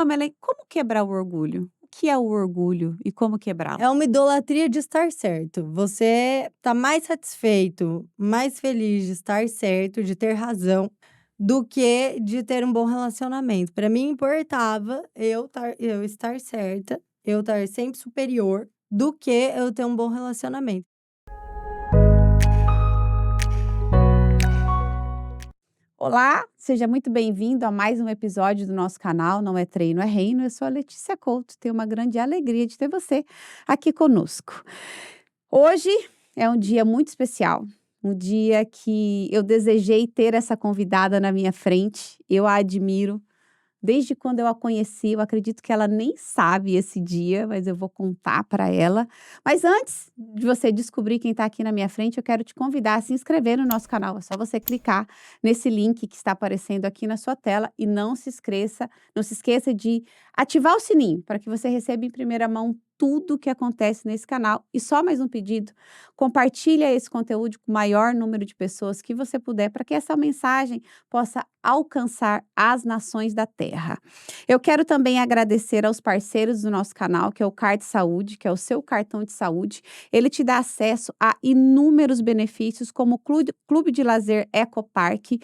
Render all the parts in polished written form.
Pamela, e como quebrar o orgulho? O que é o orgulho e como quebrá-lo? É uma idolatria de estar certo. Você tá mais satisfeito, mais feliz de estar certo, de ter razão, do que de ter um bom relacionamento. Pra mim importava eu estar certa, eu estar sempre superior, do que eu ter um bom relacionamento. Olá, seja muito bem-vindo a mais um episódio do nosso canal Não é Treino, é Reino. Eu sou a Letícia Couto, tenho uma grande alegria de ter você aqui conosco. Hoje é um dia muito especial, um dia que eu desejei ter essa convidada na minha frente. Eu a admiro. Desde quando eu a conheci, eu acredito que ela nem sabe esse dia, mas eu vou contar para ela. Mas antes de você descobrir quem está aqui na minha frente, eu quero te convidar a se inscrever no nosso canal. É só você clicar nesse link que está aparecendo aqui na sua tela e não se esqueça de ativar o sininho para que você receba em primeira mão tudo o que acontece nesse canal. E só mais um pedido: compartilha esse conteúdo com o maior número de pessoas que você puder, para que essa mensagem possa alcançar as nações da Terra. Eu quero também agradecer aos parceiros do nosso canal, que é o Card Saúde, que é o seu cartão de saúde. Ele te dá acesso a inúmeros benefícios, como o Clube de Lazer Ecopark.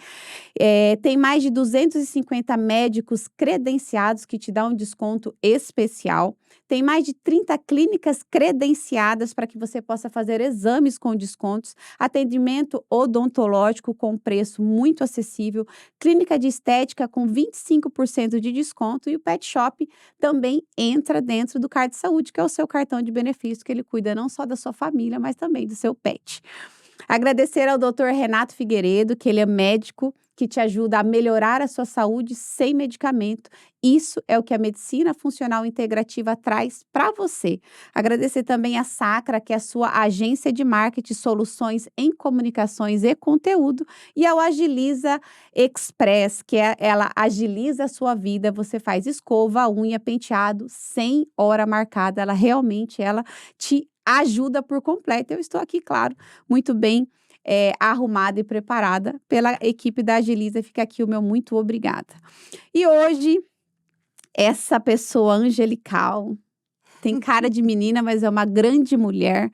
Tem mais de 250 médicos credenciados que te dão um desconto especial. Tem mais de 30 clínicas credenciadas para que você possa fazer exames com descontos, atendimento odontológico com preço muito acessível, clínica de estética com 25% de desconto, e o Pet Shop também entra dentro do Card Saúde, que é o seu cartão de benefício, que ele cuida não só da sua família, mas também do seu pet. Agradecer ao Dr. Renato Figueiredo, que ele é médico, que te ajuda a melhorar a sua saúde sem medicamento. Isso é o que a medicina funcional integrativa traz para você. Agradecer também a Sacra, que é a sua agência de marketing, soluções em comunicações e conteúdo, e ao Agiliza Express, ela agiliza a sua vida. Você faz escova, unha, penteado sem hora marcada. Ela te ajuda por completo. Eu estou aqui, claro, muito bem arrumada e preparada pela equipe da Agiliza. Fica aqui o meu muito obrigada. E hoje, essa pessoa angelical, tem cara de menina, mas é uma grande mulher,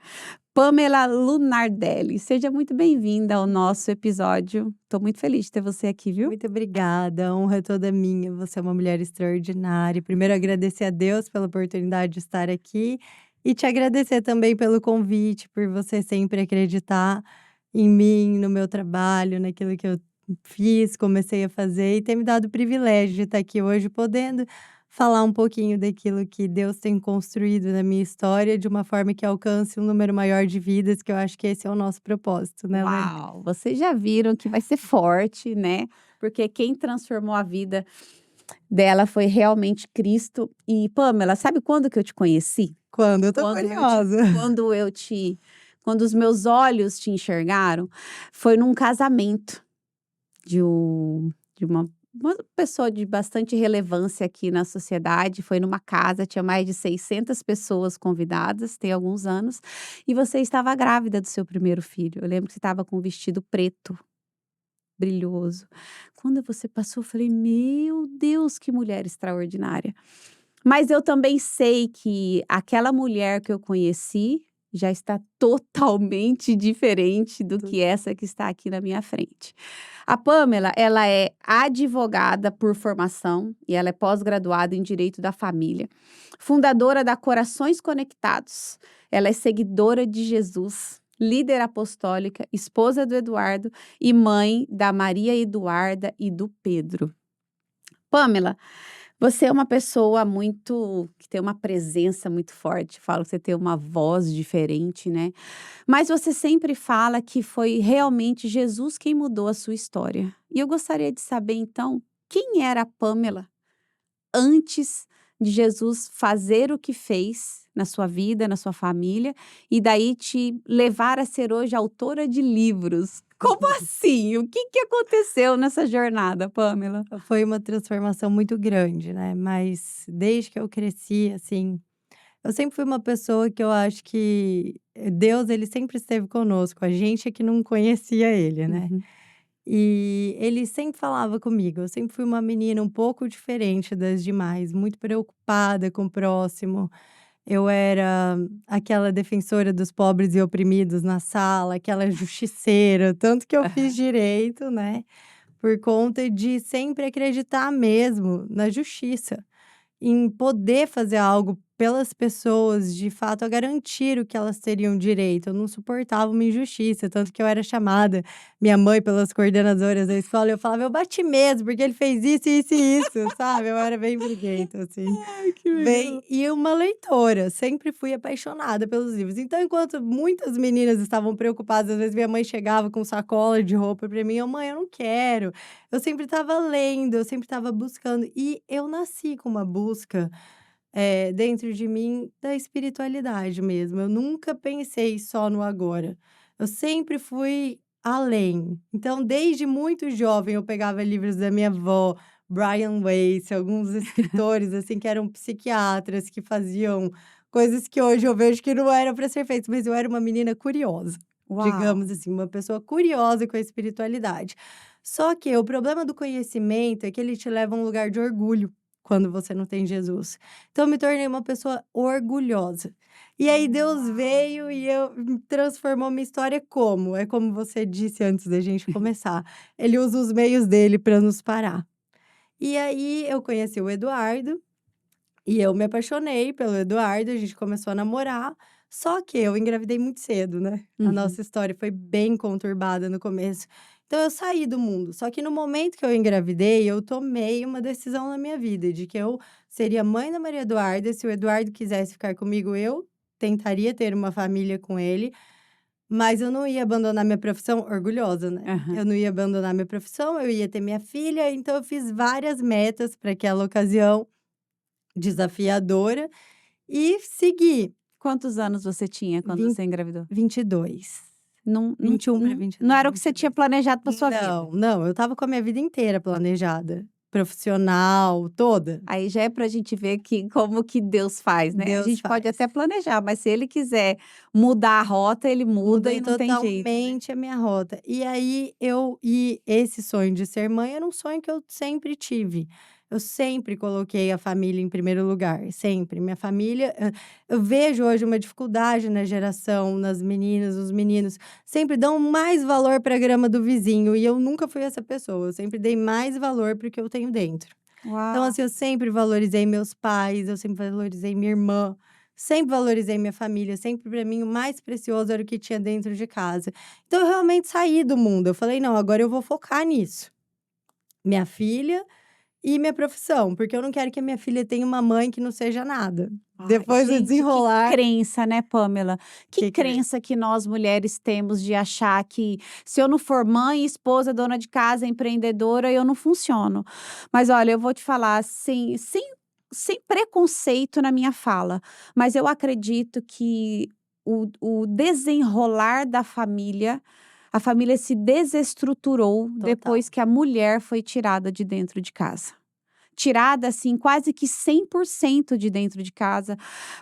Pamela Lunardelli. Seja muito bem-vinda ao nosso episódio. Estou muito feliz de ter você aqui, viu? Muito obrigada, a honra é toda minha. Você é uma mulher extraordinária. Primeiro, agradecer a Deus pela oportunidade de estar aqui e te agradecer também pelo convite, por você sempre acreditar em mim, no meu trabalho, naquilo que eu fiz, comecei a fazer e ter me dado o privilégio de estar aqui hoje podendo falar um pouquinho daquilo que Deus tem construído na minha história de uma forma que alcance um número maior de vidas, que eu acho que esse é o nosso propósito, né, Lê? Uau! Vocês já viram que vai ser forte, né? Porque quem transformou a vida dela foi realmente Cristo. E, Pamela, sabe quando que eu te conheci? Quando? Eu tô Quando eu te curiosa. quando eu te quando os meus olhos te enxergaram, foi num casamento de uma pessoa de bastante relevância aqui na sociedade. Foi numa casa, tinha mais de 600 pessoas convidadas, tem alguns anos, e você estava grávida do seu primeiro filho. Eu lembro que você estava com um vestido preto, brilhoso. Quando você passou, eu falei: "Meu Deus, que mulher extraordinária". Mas eu também sei que aquela mulher que eu conheci já está totalmente diferente do que essa que está aqui na minha frente. A Pamela, ela é advogada por formação e ela é pós-graduada em Direito da Família, fundadora da Corações Conectados. Ela é seguidora de Jesus, líder apostólica, esposa do Eduardo e mãe da Maria Eduarda e do Pedro. Pamela, você é uma pessoa muito que tem uma presença muito forte. Falo que você tem uma voz diferente, né? Mas você sempre fala que foi realmente Jesus quem mudou a sua história. E eu gostaria de saber, então, quem era a Pamela antes de Jesus fazer o que fez na sua vida, na sua família, e daí te levar a ser hoje autora de livros. Como assim? O que aconteceu nessa jornada, Pamela? Foi uma transformação muito grande, né, mas desde que eu cresci, assim, eu sempre fui uma pessoa que eu acho que Deus, ele sempre esteve conosco, a gente é que não conhecia ele, né. Uhum. E ele sempre falava comigo. Eu sempre fui uma menina um pouco diferente das demais, muito preocupada com o próximo. Eu era aquela defensora dos pobres e oprimidos na sala, aquela justiceira, tanto que eu fiz Aham. direito, né, por conta de sempre acreditar mesmo na justiça. Em poder fazer algo pelas pessoas, de fato, a garantir o que elas teriam direito. Eu não suportava uma injustiça, tanto que eu era chamada, minha mãe, pelas coordenadoras da escola, eu falava: "Eu bati mesmo, porque ele fez isso, isso e isso", sabe. Eu era bem briguenta, assim. Ai, que Bem legal. e uma leitora, sempre fui apaixonada pelos livros. Então, enquanto muitas meninas estavam preocupadas, às vezes minha mãe chegava com sacola de roupa pra mim, eu: "Mãe, eu não quero". Eu sempre estava lendo, eu sempre estava buscando. E eu nasci com uma busca, dentro de mim da espiritualidade mesmo. Eu nunca pensei só no agora. Eu sempre fui além. Então, desde muito jovem, eu pegava livros da minha avó, Brian Weiss, alguns escritores, assim, que eram psiquiatras, que faziam coisas que hoje eu vejo que não era para ser feitas, mas eu era uma menina curiosa, Uau! digamos assim, uma pessoa curiosa com a espiritualidade. Só que o problema do conhecimento é que ele te leva a um lugar de orgulho quando você não tem Jesus. Então eu me tornei uma pessoa orgulhosa. E aí Deus veio e transformou minha história como? É como você disse antes da gente começar, ele usa os meios dele para nos parar. E aí eu conheci o Eduardo, e eu me apaixonei pelo Eduardo, a gente começou a namorar, só que eu engravidei muito cedo, né. A Uhum. nossa história foi bem conturbada no começo. Então eu saí do mundo, só que no momento que eu engravidei, eu tomei uma decisão na minha vida, de que eu seria mãe da Maria Eduarda, se o Eduardo quisesse ficar comigo, eu tentaria ter uma família com ele, mas eu não ia abandonar minha profissão orgulhosa, né. Aham. Eu não ia abandonar minha profissão, eu ia ter minha filha, então eu fiz várias metas para aquela ocasião desafiadora e segui. Quantos anos você tinha quando Vin você engravidou? 22. Não não 21 para não vinte e não dois, era o que vinte você e tinha dois. planejado para sua vida. Não, não, eu estava com a minha vida inteira planejada, profissional, toda. Aí já é pra gente ver que como que Deus faz, né. A Deus gente pode faz. até planejar, mas se ele quiser mudar a rota, ele muda Mudei e não tem jeito, né. totalmente a minha rota. E aí e esse sonho de ser mãe era um sonho que eu sempre tive. Eu sempre coloquei a família em primeiro lugar, sempre. Minha família, eu vejo hoje uma dificuldade na geração, nas meninas, os meninos, sempre dão mais valor para a grama do vizinho e eu nunca fui essa pessoa, eu sempre dei mais valor para o que eu tenho dentro. Então, Uau! assim, eu sempre valorizei meus pais, eu sempre valorizei minha irmã, sempre valorizei minha família, sempre para mim o mais precioso era o que tinha dentro de casa. Então eu realmente saí do mundo, eu falei: "Não, agora eu vou focar nisso, minha filha e minha profissão, porque eu não quero que a minha filha tenha uma mãe que não seja nada". Ai, Depois do gente, que desenrolar, crença, né, Pamela? Que que cre crença que nós mulheres temos de achar que se eu não for mãe, esposa, dona de casa, empreendedora, eu não funciono. Mas olha, eu vou te falar sem preconceito na minha fala, mas eu acredito que o desenrolar da família, a família se desestruturou total. depois que a mulher foi tirada de dentro de casa. Tirada, assim, quase que 100% de dentro de casa,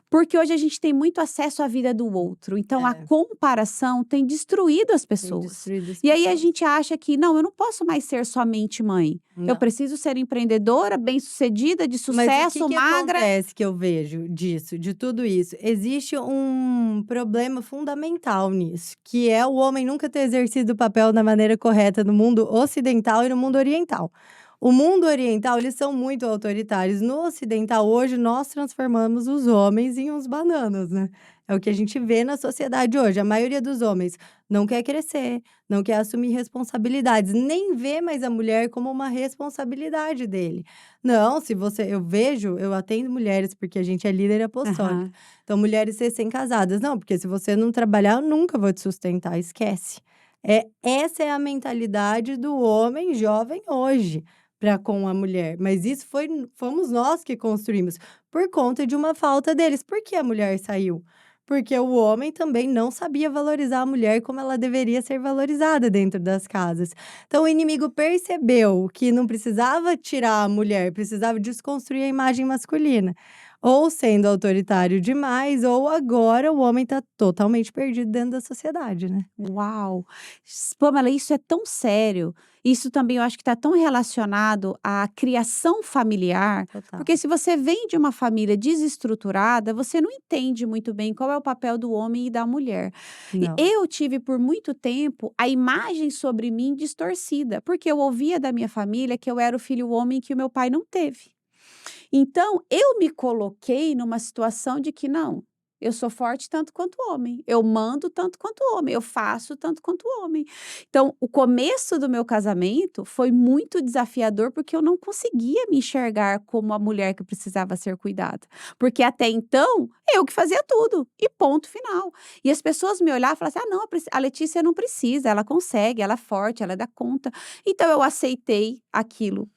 porque hoje a gente tem muito acesso à vida do outro, então a É, comparação tem destruído as tem pessoas. destruído as E aí a pessoas. gente acha que: "Não, eu não posso mais ser somente mãe, eu Não. preciso ser empreendedora, bem-sucedida, de Mas o que sucesso, que magra". acontece que eu vejo disso, de tudo isso? Existe um problema fundamental nisso, que é o homem nunca ter exercido o papel da maneira correta no mundo ocidental e no mundo oriental. O mundo oriental, eles são muito autoritários. No ocidental, hoje, nós transformamos os homens em uns bananas, né? É o que a gente vê na sociedade hoje. A maioria dos homens não quer crescer, não quer assumir responsabilidades, nem vê mais a mulher como uma responsabilidade dele. Não, se você eu vejo, eu atendo mulheres, porque a gente é líder apostólica. Aham. Então, mulheres recém-casadas. Não, porque se você não trabalhar, eu nunca vou te sustentar, esquece. Essa é a mentalidade do homem jovem hoje para com a mulher. Mas isso fomos nós que construímos, por conta de uma falta deles. Por que a mulher saiu? Porque o homem também não sabia valorizar a mulher como ela deveria ser valorizada dentro das casas. Então o inimigo percebeu que não precisava tirar a mulher, precisava desconstruir a imagem masculina. ou sendo autoritário demais, ou agora o homem tá totalmente perdido dentro da sociedade, né. Uau! Pamela, isso é tão sério. Isso também eu acho que está tão relacionado à criação familiar, Total. porque se você vem de uma família desestruturada, você não entende muito bem qual é o papel do homem e da mulher. E Não. eu tive por muito tempo a imagem sobre mim distorcida, porque eu ouvia da minha família que eu era o filho homem que o meu pai não teve. Então, eu me coloquei numa situação de que não, eu sou forte tanto quanto homem, eu mando tanto quanto homem, eu faço tanto quanto homem. Então, o começo do meu casamento foi muito desafiador, porque eu não conseguia me enxergar como a mulher que precisava ser cuidada. Porque até então, eu que fazia tudo, e ponto final. E as pessoas me olhavam e falavam assim: ah, não, a Letícia não precisa, ela consegue, ela é forte, ela dá conta. Então, eu aceitei aquilo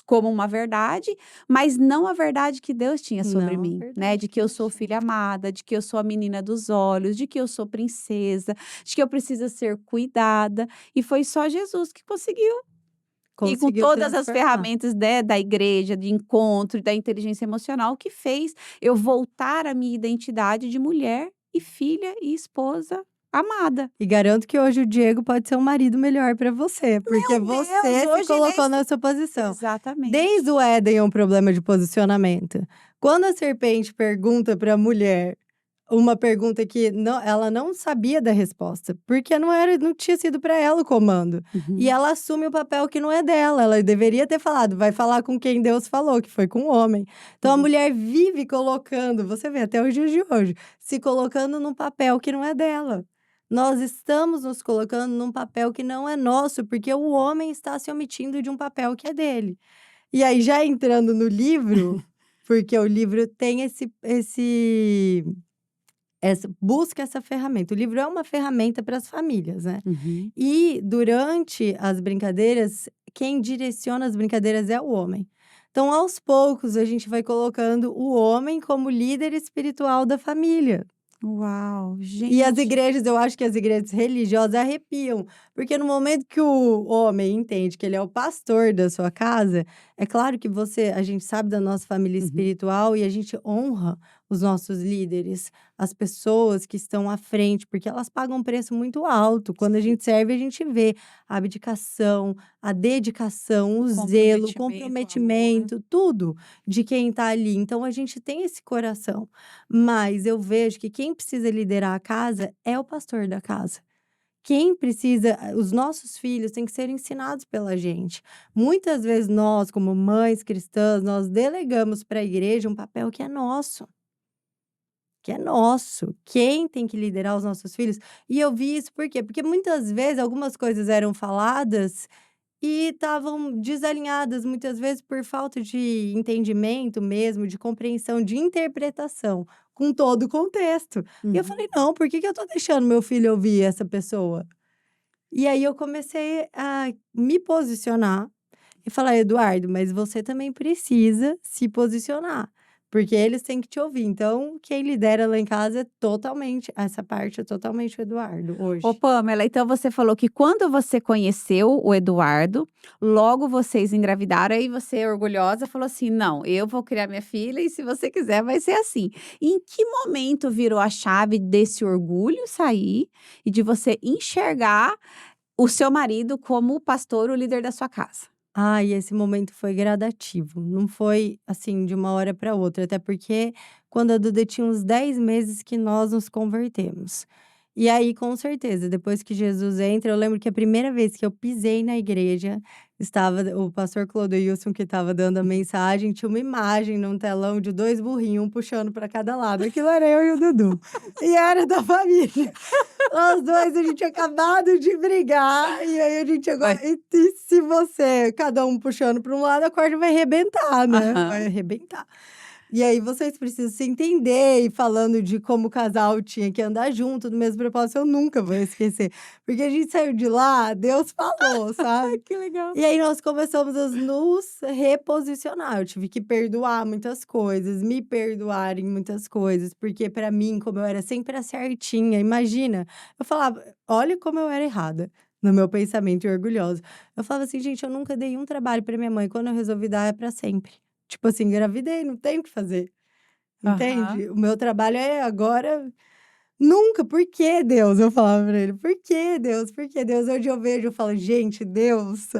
como uma verdade, mas não a verdade que Deus tinha sobre Não, a mim, né, verdade de que que eu Deus sou tinha. filha amada, de que eu sou a menina dos olhos, de que eu sou princesa, de que eu preciso ser cuidada, e foi só Jesus que conseguiu. E com Conseguiu todas as transformar. ferramentas, né, da igreja, de encontro e da inteligência emocional, que fez eu voltar à minha identidade de mulher e filha e esposa amada. E garanto que hoje o Diego pode ser um marido melhor para você, porque Meu Deus, você se hoje ele é colocou nessa posição. exatamente. Desde o Éden é um problema de posicionamento. Quando a serpente pergunta para a mulher uma pergunta que ela não sabia da resposta, porque não tinha sido para ela o comando. E Uhum, ela assume o papel que não é dela, ela deveria ter falado: "Vai falar com quem Deus falou", que foi com o homem. Então a uhum. mulher vive colocando, você vê até os dias de hoje, se colocando num papel que não é dela. Nós estamos nos colocando num papel que não é nosso, porque o homem está se omitindo de um papel que é dele. E aí já entrando no livro, porque o livro tem busca essa ferramenta. O livro é uma ferramenta para as famílias, né. Uhum. E durante as brincadeiras, quem direciona as brincadeiras é o homem. Então, aos poucos, a gente vai colocando o homem como líder espiritual da família. Uau, E as gente. igrejas, eu acho que as igrejas religiosas arrepiam, porque no momento que o homem entende que ele é o pastor da sua casa, é claro que a gente sabe da nossa família Uhum. espiritual e a gente honra os nossos líderes, as pessoas que estão à frente, porque elas pagam um preço muito alto. Quando a Sim, gente serve, a gente vê a abdicação, a dedicação, o zelo, o comprometimento, amor. comprometimento, tudo de quem está ali. Então a gente tem esse coração. Mas eu vejo que quem precisa liderar a casa é o pastor da casa. Quem precisa os nossos filhos têm que ser ensinados pela gente. Muitas vezes nós, como mães cristãs, nós delegamos para a igreja um papel que é nosso, que é nosso. Quem tem que liderar os nossos filhos e eu vi isso por quê? Porque muitas vezes algumas coisas eram faladas e estavam desalinhadas, muitas vezes por falta de entendimento mesmo, de compreensão, de interpretação, com todo o contexto. E eu Uhum. falei: "Não, por que que eu tô deixando meu filho ouvir essa pessoa?". E aí eu comecei a me posicionar e falar: "Eduardo, mas você também precisa se posicionar, porque eles têm que te ouvir". Então, quem lidera lá em casa é totalmente essa parte é totalmente o Eduardo, Ô hoje. Pamela, então você falou que quando você conheceu o Eduardo, logo vocês engravidaram, aí você orgulhosa falou assim: "Não, eu vou criar minha filha e se você quiser vai ser assim". E em que momento virou a chave desse orgulho sair e de você enxergar o seu marido como o pastor, o líder da sua casa? E esse momento foi gradativo, não foi, assim, de uma hora para outra, até porque quando a Duda tinha uns 10 meses que nós nos convertemos. E aí, com certeza, depois que Jesus entra eu lembro que a primeira vez que eu pisei na igreja, estava o pastor Clodoilson que estava dando a mensagem, tinha uma imagem num telão de 2 burrinhos, um puxando para cada lado, aquilo era eu e o Dudu, e era da família. Nós 2 a gente tinha acabado de brigar, e aí a gente agora Vai. e se você cada um puxando para um lado, a corda vai arrebentar, né, vai Aham. arrebentar. E aí vocês precisam se entender, e falando de como o casal tinha que andar junto no mesmo propósito, eu nunca vou esquecer. Porque a gente saiu de lá, Deus falou, Ai, sabe. que legal. E aí nós começamos a nos reposicionar, eu tive que perdoar muitas coisas, me perdoar em muitas coisas, porque pra mim, como eu era sempre a certinha, imagina, eu falava olha como eu era errada no meu pensamento e orgulhosa. Eu falava assim: "Gente, eu nunca dei um trabalho pra minha mãe, quando eu resolvi dar é pra sempre". Tipo assim, engravidei, não tem o que fazer. entende? O meu trabalho é agora. Nunca, por que Deus? Eu falava pra ele, por que Deus? Por que Deus? Hoje eu vejo, eu falo, gente, Deus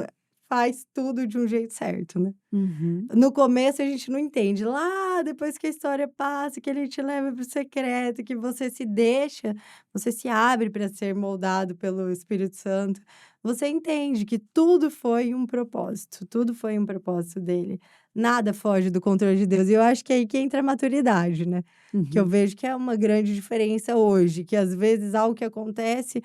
faz tudo de um jeito certo, né? Uhum. No começo a gente não entende. Lá, depois que a história passa, que ele te leva para o secreto, que você se deixa, você se abre para ser moldado pelo Espírito Santo, você entende que tudo foi um propósito dele. Nada foge do controle de Deus. E eu acho que é aí que entra a maturidade, né? Que eu Uhum. vejo que é uma grande diferença hoje, que às vezes algo que acontece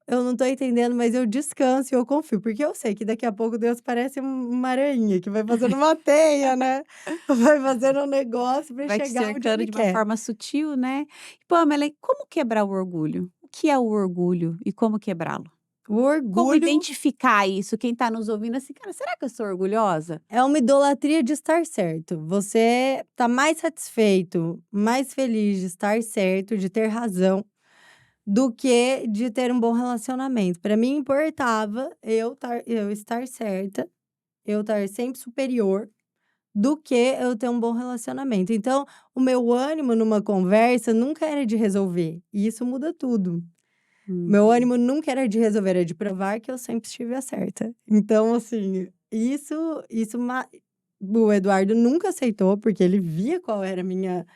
eu não tô entendendo, mas eu descanso e eu confio, porque eu sei que daqui a pouco Deus parece uma aranha que vai fazendo uma teia, né? Vai fazendo um negócio para Vai te chegar onde cercando ele de uma quer. forma sutil, né. Pamela, e como quebrar o orgulho? O que é o orgulho e como quebrá-lo? O Como orgulho identificar isso? Quem tá nos ouvindo assim: "Cara, será que eu sou orgulhosa?" é uma idolatria de estar certo. Você tá mais satisfeito, mais feliz de estar certo, de ter razão, do que de ter um bom relacionamento. Para mim importava eu estar certa, eu estar sempre superior do que eu ter um bom relacionamento. Então, o meu ânimo numa conversa nunca era de resolver, e isso muda tudo. Meu Uhum. ânimo nunca era de resolver, era de provar que eu sempre estive a certa. Então, assim, isso o Eduardo nunca aceitou, porque ele via qual era a minha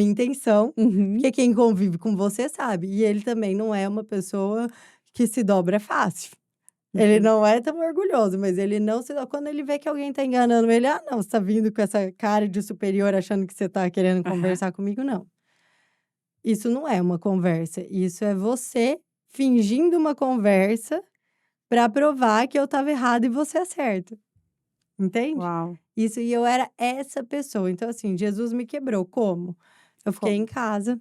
intenção, Uhum. porque quem convive com você sabe, e ele também não é uma pessoa que se dobra fácil. Ele Uhum. não é tão orgulhoso, mas ele não se dá quando ele vê que alguém tá enganando ele: "Ah, não, você tá vindo com essa cara de superior achando que você tá querendo Aham. conversar comigo, não". Isso não é uma conversa, isso é você fingindo uma conversa pra provar que eu estava errada e você é certo, entende? Uau! Isso e eu era essa pessoa. Então, assim, Jesus me quebrou como? Eu fiquei em Como? casa,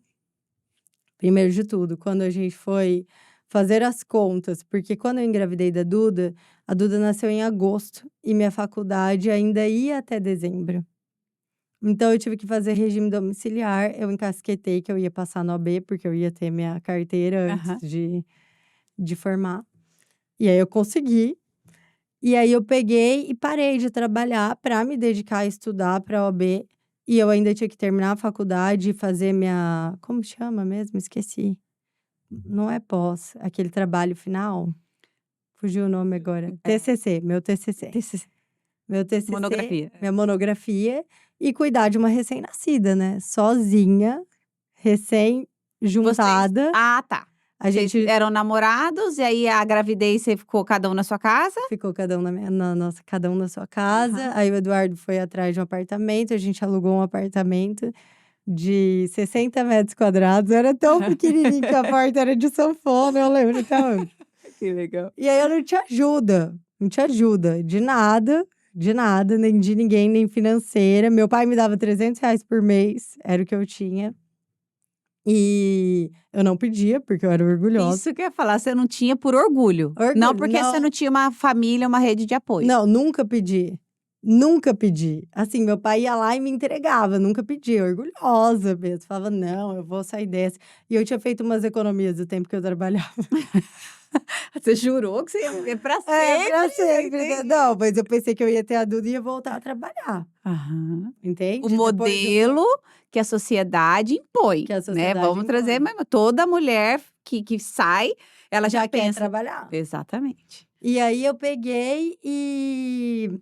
primeiro de tudo, quando a gente foi fazer as contas, porque quando eu engravidei da Duda, a Duda nasceu em agosto e minha faculdade ainda ia até dezembro. Então eu tive que fazer regime domiciliar, eu encasquetei que eu ia passar no OAB, porque eu ia ter minha carteira antes Aham. de formar. E aí eu consegui, e aí eu peguei e parei de trabalhar para me dedicar a estudar pra OAB, e eu ainda tinha que terminar a faculdade e fazer minha como chama mesmo? Esqueci. Não é pós, aquele trabalho final? Fugiu o nome agora. É, TCC, meu TCC. TCC. Meu TCC, Monografia. minha monografia e cuidar de uma recém-nascida, né, sozinha, Vocês recém-juntada, tá. a Vocês gente eram namorados e aí a gravidez você ficou cada um na sua casa? ficou cada um na sua casa, Aham. aí o Eduardo foi atrás de um apartamento, a gente alugou um apartamento de 60 metros quadrados, era tão pequenininho que a porta era de sanfona, eu lembro até hoje. Que legal. E aí eu não te ajuda de nada, nem de ninguém, nem financeira. Meu pai me dava R$ 300 por mês, era o que eu tinha. E eu não pedia, porque eu era orgulhosa. Isso que eu ia falar, você não tinha por orgulho, não Orgulho, porque você não, não tinha uma família, uma rede de apoio. não, nunca pedi. Nunca pedi. Assim, meu pai ia lá e me entregava, nunca pedi, orgulhosa mesmo. Falava, não, eu vou sair dessa. E eu tinha feito umas economias do tempo que eu trabalhava. Você jurou que você ia viver pra É, sempre, pra eu sempre, né? entendi. Não, mas eu pensei que eu ia ter a Duda e ia voltar a trabalhar, Aham. O entende? Depois do modelo que a sociedade impõe, que a né, sociedade vamos trazer impõe. mesmo toda mulher que sai, ela já Já quer pensa trabalhar. exatamente. E aí eu peguei e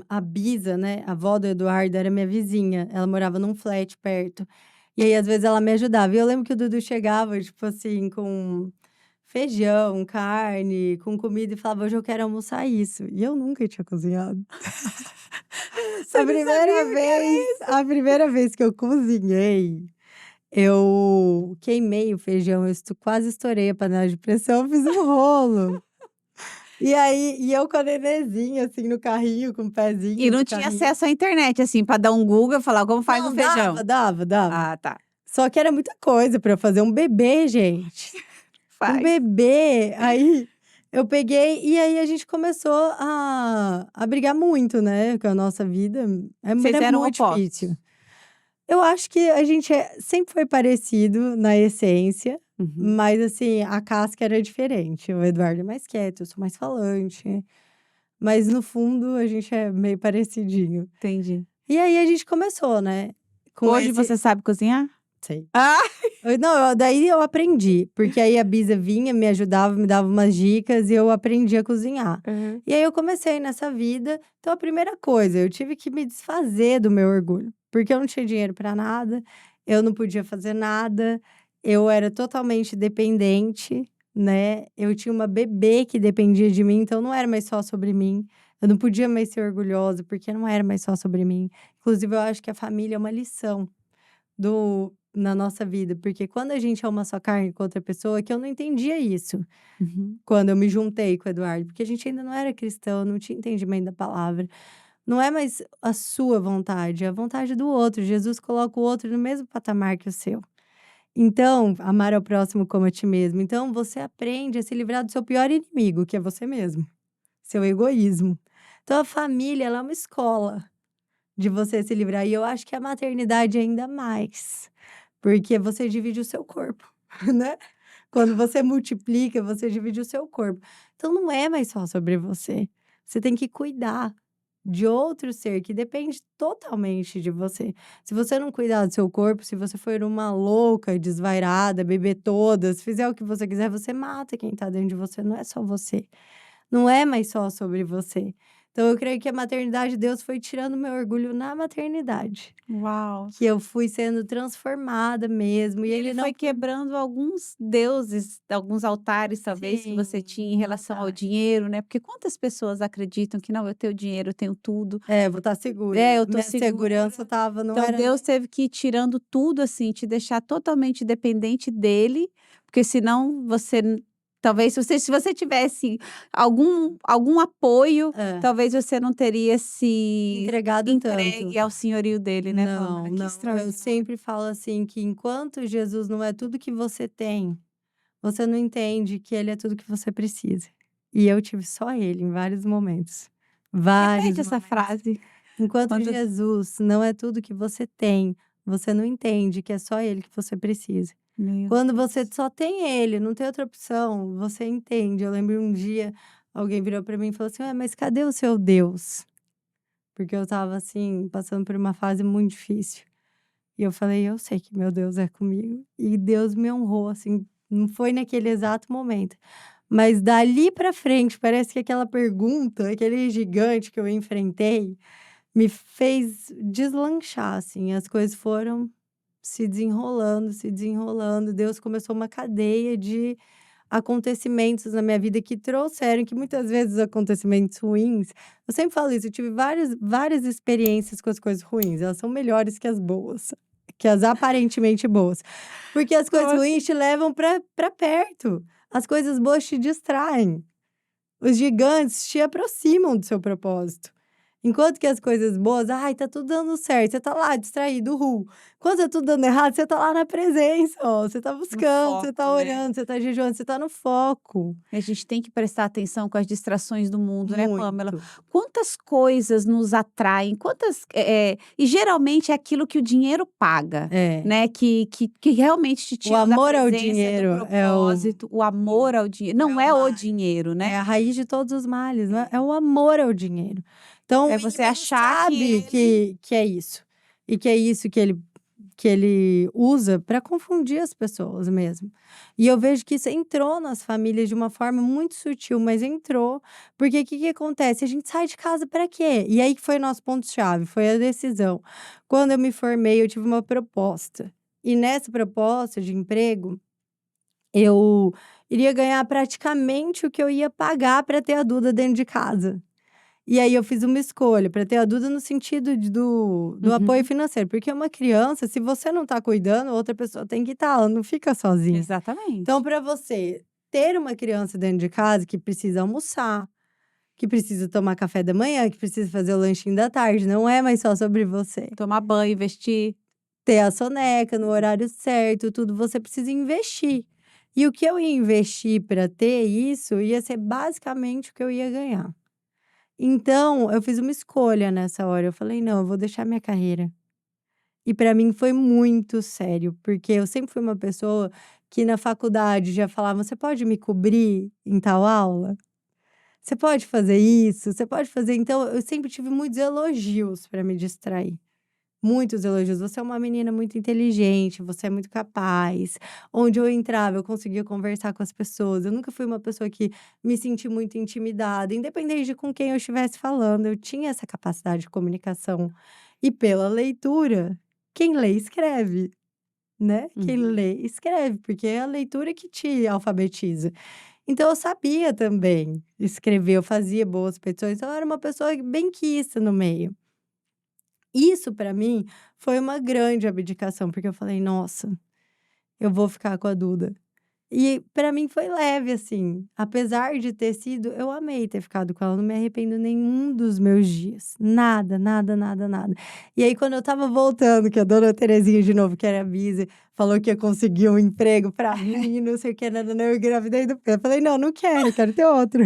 a Bisa, né, a avó do Eduardo, era minha vizinha, ela morava num flat perto. E aí, às vezes, ela me ajudava. E eu lembro que o Dudu chegava, tipo assim, com feijão, carne, com comida e falava: "Hoje eu quero almoçar isso". E eu nunca tinha cozinhado. Você não sabia o que era isso? A primeira vez que eu cozinhei, eu queimei o feijão, quase estourei a panela de pressão, fiz um rolo. E eu com a nenenzinha, assim, no carrinho, com o E pezinho não no tinha carrinho. acesso à internet, assim, pra dar um Google e falar: "Como faz um Não, feijão?" dava. Ah, tá. Só que era muita coisa pra eu fazer um bebê, gente. Um Faz. bebê, aí eu peguei e aí a gente começou a brigar muito, né, com a nossa vida Vocês é eram muito difícil. opostos? Eu acho que a gente sempre foi parecido na essência, Uhum, mas assim, a casca era diferente. O Eduardo é mais quieto, eu sou mais falante, mas no fundo a gente é meio parecidinho. entendi. E aí a gente começou, né? Com Hoje esse... você sabe cozinhar? Sei. Ah! Não, daí eu aprendi, porque aí a Bisa vinha, me ajudava, me dava umas dicas e eu aprendi a cozinhar. Uhum. E aí eu comecei nessa vida. Então a primeira coisa, eu tive que me desfazer do meu orgulho, porque eu não tinha dinheiro pra nada, eu não podia fazer nada, eu era totalmente dependente, né? Eu tinha uma bebê que dependia de mim, então não era mais só sobre mim. Eu não podia mais ser orgulhosa, porque não era mais só sobre mim. Inclusive, eu acho que a família é uma lição na nossa vida, porque quando a gente é uma só carne com outra pessoa, que eu não entendia isso Uhum. quando eu me juntei com o Eduardo, porque a gente ainda não era cristão, não tinha entendimento da palavra. Não é mais a sua vontade, é a vontade do outro. Jesus coloca o outro no mesmo patamar que o seu. Então, amar ao próximo como a ti mesmo. Então, você aprende a se livrar do seu pior inimigo, que é você mesmo, seu egoísmo. Então, a família, ela é uma escola de você se livrar. E eu acho que a maternidade ainda mais, porque você divide o seu corpo, né? Quando você multiplica, você divide o seu corpo. Então não é mais só sobre você. Você tem que cuidar de outro ser que depende totalmente de você. Se você não cuidar do seu corpo, se você for uma louca, desvairada, beber todas, fizer o que você quiser, você mata quem tá dentro de você, não é só você. Não é mais só sobre você. Então eu creio que a maternidade, Deus foi tirando meu orgulho na maternidade, Uau! que eu fui sendo transformada mesmo, e Ele ele não... foi quebrando alguns deuses, alguns altares, talvez, que você tinha em Sim, relação ao verdade. dinheiro, né? Porque quantas pessoas acreditam que não, eu tenho dinheiro, eu tenho tudo. É, vou estar segura. É, eu tô Minha segurança segura. estava, não Então era Deus nem... teve que ir tirando tudo, assim, te deixar totalmente dependente dele, porque senão você talvez se você tivesse algum apoio, É, talvez você não teria se entregado tanto. entregue ao senhorio dele, né, Não, Pamela? Que não. Eu extraordinário. sempre falo assim, que enquanto Jesus não é tudo que você tem, você não entende que ele é tudo que você precisa. E eu tive só ele em vários momentos. Vários Repete essa momentos. frase. Enquanto Quando Jesus não é tudo que você tem, você não entende que é só ele que você precisa. Meu Quando você Deus. só tem ele, não tem outra opção, você entende. Eu lembro um dia, alguém virou pra mim e falou assim: "Ué, mas cadê o seu Deus?" Porque eu estava, assim, passando por uma fase muito difícil. E eu falei: "Eu sei que meu Deus é comigo". E Deus me honrou, assim, não foi naquele exato momento, mas dali pra frente, parece que aquela pergunta, aquele gigante que eu enfrentei, me fez deslanchar, assim. As coisas foram se desenrolando, se desenrolando. Deus começou uma cadeia de acontecimentos na minha vida que trouxeram, que muitas vezes os acontecimentos ruins, eu sempre falo isso, eu tive várias experiências com as coisas ruins, elas são melhores que as boas, que as aparentemente boas. Porque as Como coisas assim? ruins te levam pra perto, as coisas boas te distraem. Os gigantes te aproximam do seu propósito. Enquanto que as coisas boas, ai, tá tudo dando certo, você tá lá distraído, Quando tá tudo dando errado, você tá lá na presença, ó, você tá No buscando, você tá foco, né. orando, você tá jejuando, você tá no foco. E a gente tem que prestar atenção com as distrações do mundo, né, Pamela? Muito. Quantas coisas nos atraem, e geralmente é aquilo que o dinheiro paga, É. né, que realmente te O tira da amor ao presença, do dinheiro propósito, o amor ao dinheiro é não o é o mal, dinheiro, né, é a raiz de todos os males, né, é o amor ao dinheiro. Então é o você inimigo achar que sabe ele que é isso, e que é isso que ele usa para confundir as pessoas mesmo. E eu vejo que isso entrou nas famílias de uma forma muito sutil, mas entrou, porque o que que acontece? A gente sai de casa para quê? E aí que foi o nosso ponto-chave, foi a decisão. Quando eu me formei, eu tive uma proposta, e nessa proposta de emprego, eu iria ganhar praticamente o que eu ia pagar para ter a Duda dentro de casa. E aí eu fiz uma escolha para ter a Duda no sentido do apoio uhum, financeiro, porque uma criança, se você não tá cuidando, outra pessoa tem que estar, ela não fica sozinha. Então, exatamente. para você ter uma criança dentro de casa que precisa almoçar, que precisa tomar café da manhã, que precisa fazer o lanchinho da tarde, não é mais só sobre você. Tomar banho, vestir. Ter a soneca no horário certo, tudo, você precisa investir. E o que eu ia investir para ter isso ia ser basicamente o que eu ia ganhar. Então, eu fiz uma escolha nessa hora, eu falei: "Não, eu vou deixar minha carreira". E para mim foi muito sério, porque eu sempre fui uma pessoa que na faculdade já falava: "Você pode me cobrir em tal aula? Você pode fazer isso, você pode fazer. Então, eu sempre tive muitos elogios para me distrair. Muitos elogios. Você é uma menina muito inteligente, você é muito capaz. Onde eu entrava, eu conseguia conversar com as pessoas. Eu nunca fui uma pessoa que me senti muito intimidada, independente de com quem eu estivesse falando. Eu tinha essa capacidade de comunicação. E pela leitura, quem lê, escreve, né? Quem Uhum. lê, escreve, porque é a leitura que te alfabetiza. Então eu sabia também escrever, eu fazia boas petições, então eu era uma pessoa benquista no meio. Isso para mim foi uma grande abdicação, porque eu falei: "Nossa, eu vou ficar com a Duda". E para mim foi leve, assim, apesar de ter sido eu amei ter ficado com ela, não me arrependo nenhum dos meus dias, nada, nada, nada, nada. E aí quando eu estava voltando, que a dona Terezinha de novo, que era a Busy, falou que ia conseguir um emprego para mim e não sei o que, nã eu engravidei do Pedro, eu falei: "Não, não quero, quero ter outro".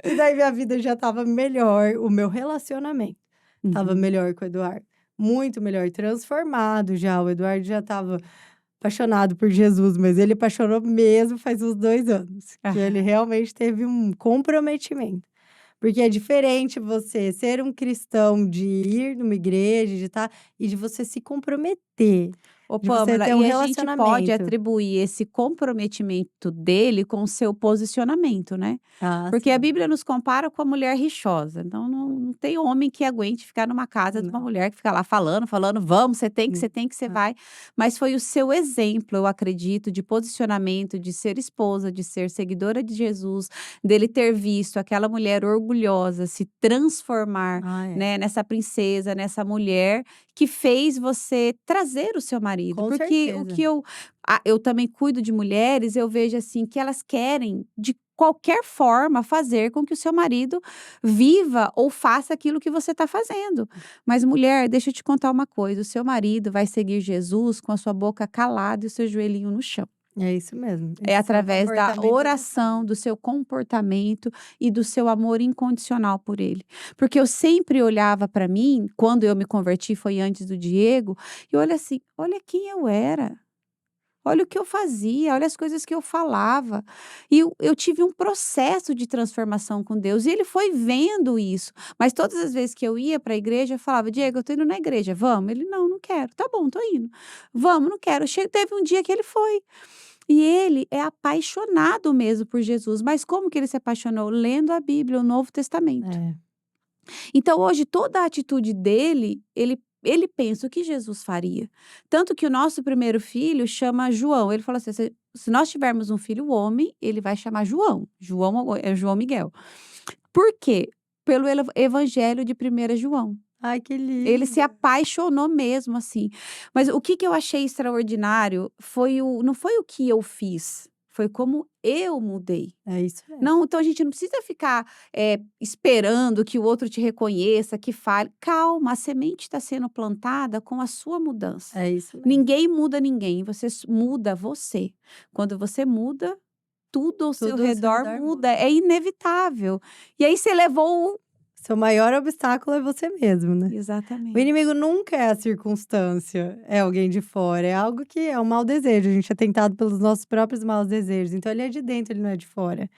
E daí minha vida já estava melhor, o meu relacionamento estava Uhum. melhor com o Eduardo, muito melhor, transformado já, o Eduardo já estava apaixonado por Jesus, mas ele apaixonou mesmo faz uns 2 anos, que ele Aham. realmente teve um comprometimento. Porque é diferente você ser um cristão, de ir numa igreja, de estar e de você se comprometer, Ô de você Pamela, ter um e a gente pode relacionamento. atribuir esse comprometimento dele com o seu posicionamento, né. Ah, Porque a sim. Bíblia nos compara com a mulher rixosa, então não tem homem que aguente ficar numa casa de uma Não, mulher que fica lá falando, falando: "Vamos, não. você É. vai". Mas foi o seu exemplo, eu acredito, de posicionamento, de ser esposa, de ser seguidora de Jesus, dele ter visto aquela mulher orgulhosa se transformar, Ah, é. né, nessa princesa, nessa mulher que fez você trazer o seu marido, Com porque o certeza. que eu também cuido de mulheres, eu vejo, assim, que elas querem de qualquer forma fazer com que o seu marido viva ou faça aquilo que você está fazendo. Mas mulher, deixa eu te contar uma coisa, o seu marido vai seguir Jesus com a sua boca calada e o seu joelhinho no chão. É isso mesmo. E É seu através da comportamento oração, do seu comportamento e do seu amor incondicional por ele. Porque eu sempre olhava para mim, quando eu me converti, foi antes do Diego, e olha assim: "Olha quem eu era, olha o que eu fazia, olha as coisas que eu falava". E eu tive um processo de transformação com Deus, e ele foi vendo isso. Mas todas as vezes que eu ia para a igreja, eu falava: "Diego, eu tô indo na igreja, vamos?". Ele: "Não, não quero". "Tá bom, tô indo". "Vamos", "Não quero". Teve um dia que ele foi. E ele é apaixonado mesmo por Jesus, mas como que ele se apaixonou? Lendo a Bíblia, o Novo Testamento. é. Então hoje toda a atitude dele, ele pensa o que Jesus faria. Tanto que o nosso primeiro filho chama João, ele falou assim: "Se nós tivermos um filho homem, ele vai chamar João". João é João Miguel. Por quê? Pelo evangelho de 1 João. Ai, que Ele se lindo. apaixonou mesmo, assim. Mas o que que eu achei extraordinário foi o não foi o que eu fiz, foi como eu mudei. É isso mesmo. Não, então a gente não precisa ficar, esperando que o outro te reconheça, que fale. Calma, a semente está sendo plantada com a sua mudança. É isso mesmo. Ninguém muda ninguém, você muda você. Quando você muda, tudo ao seu Tudo ao seu redor redor muda, muda. é inevitável. E aí você levou Seu maior obstáculo é você mesmo, né? O exatamente. inimigo nunca é a circunstância, é alguém de fora, é algo que é um mau desejo, a gente é tentado pelos nossos próprios maus desejos, então ele é de dentro, ele não é de fora.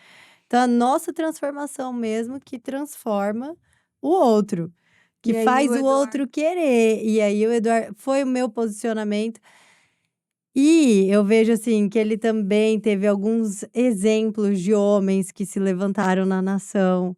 Então a nossa transformação mesmo que transforma o outro, que E aí o faz o Eduardo outro querer. E aí o Eduardo foi o meu posicionamento. E eu vejo, assim, que ele também teve alguns exemplos de homens que se levantaram na nação,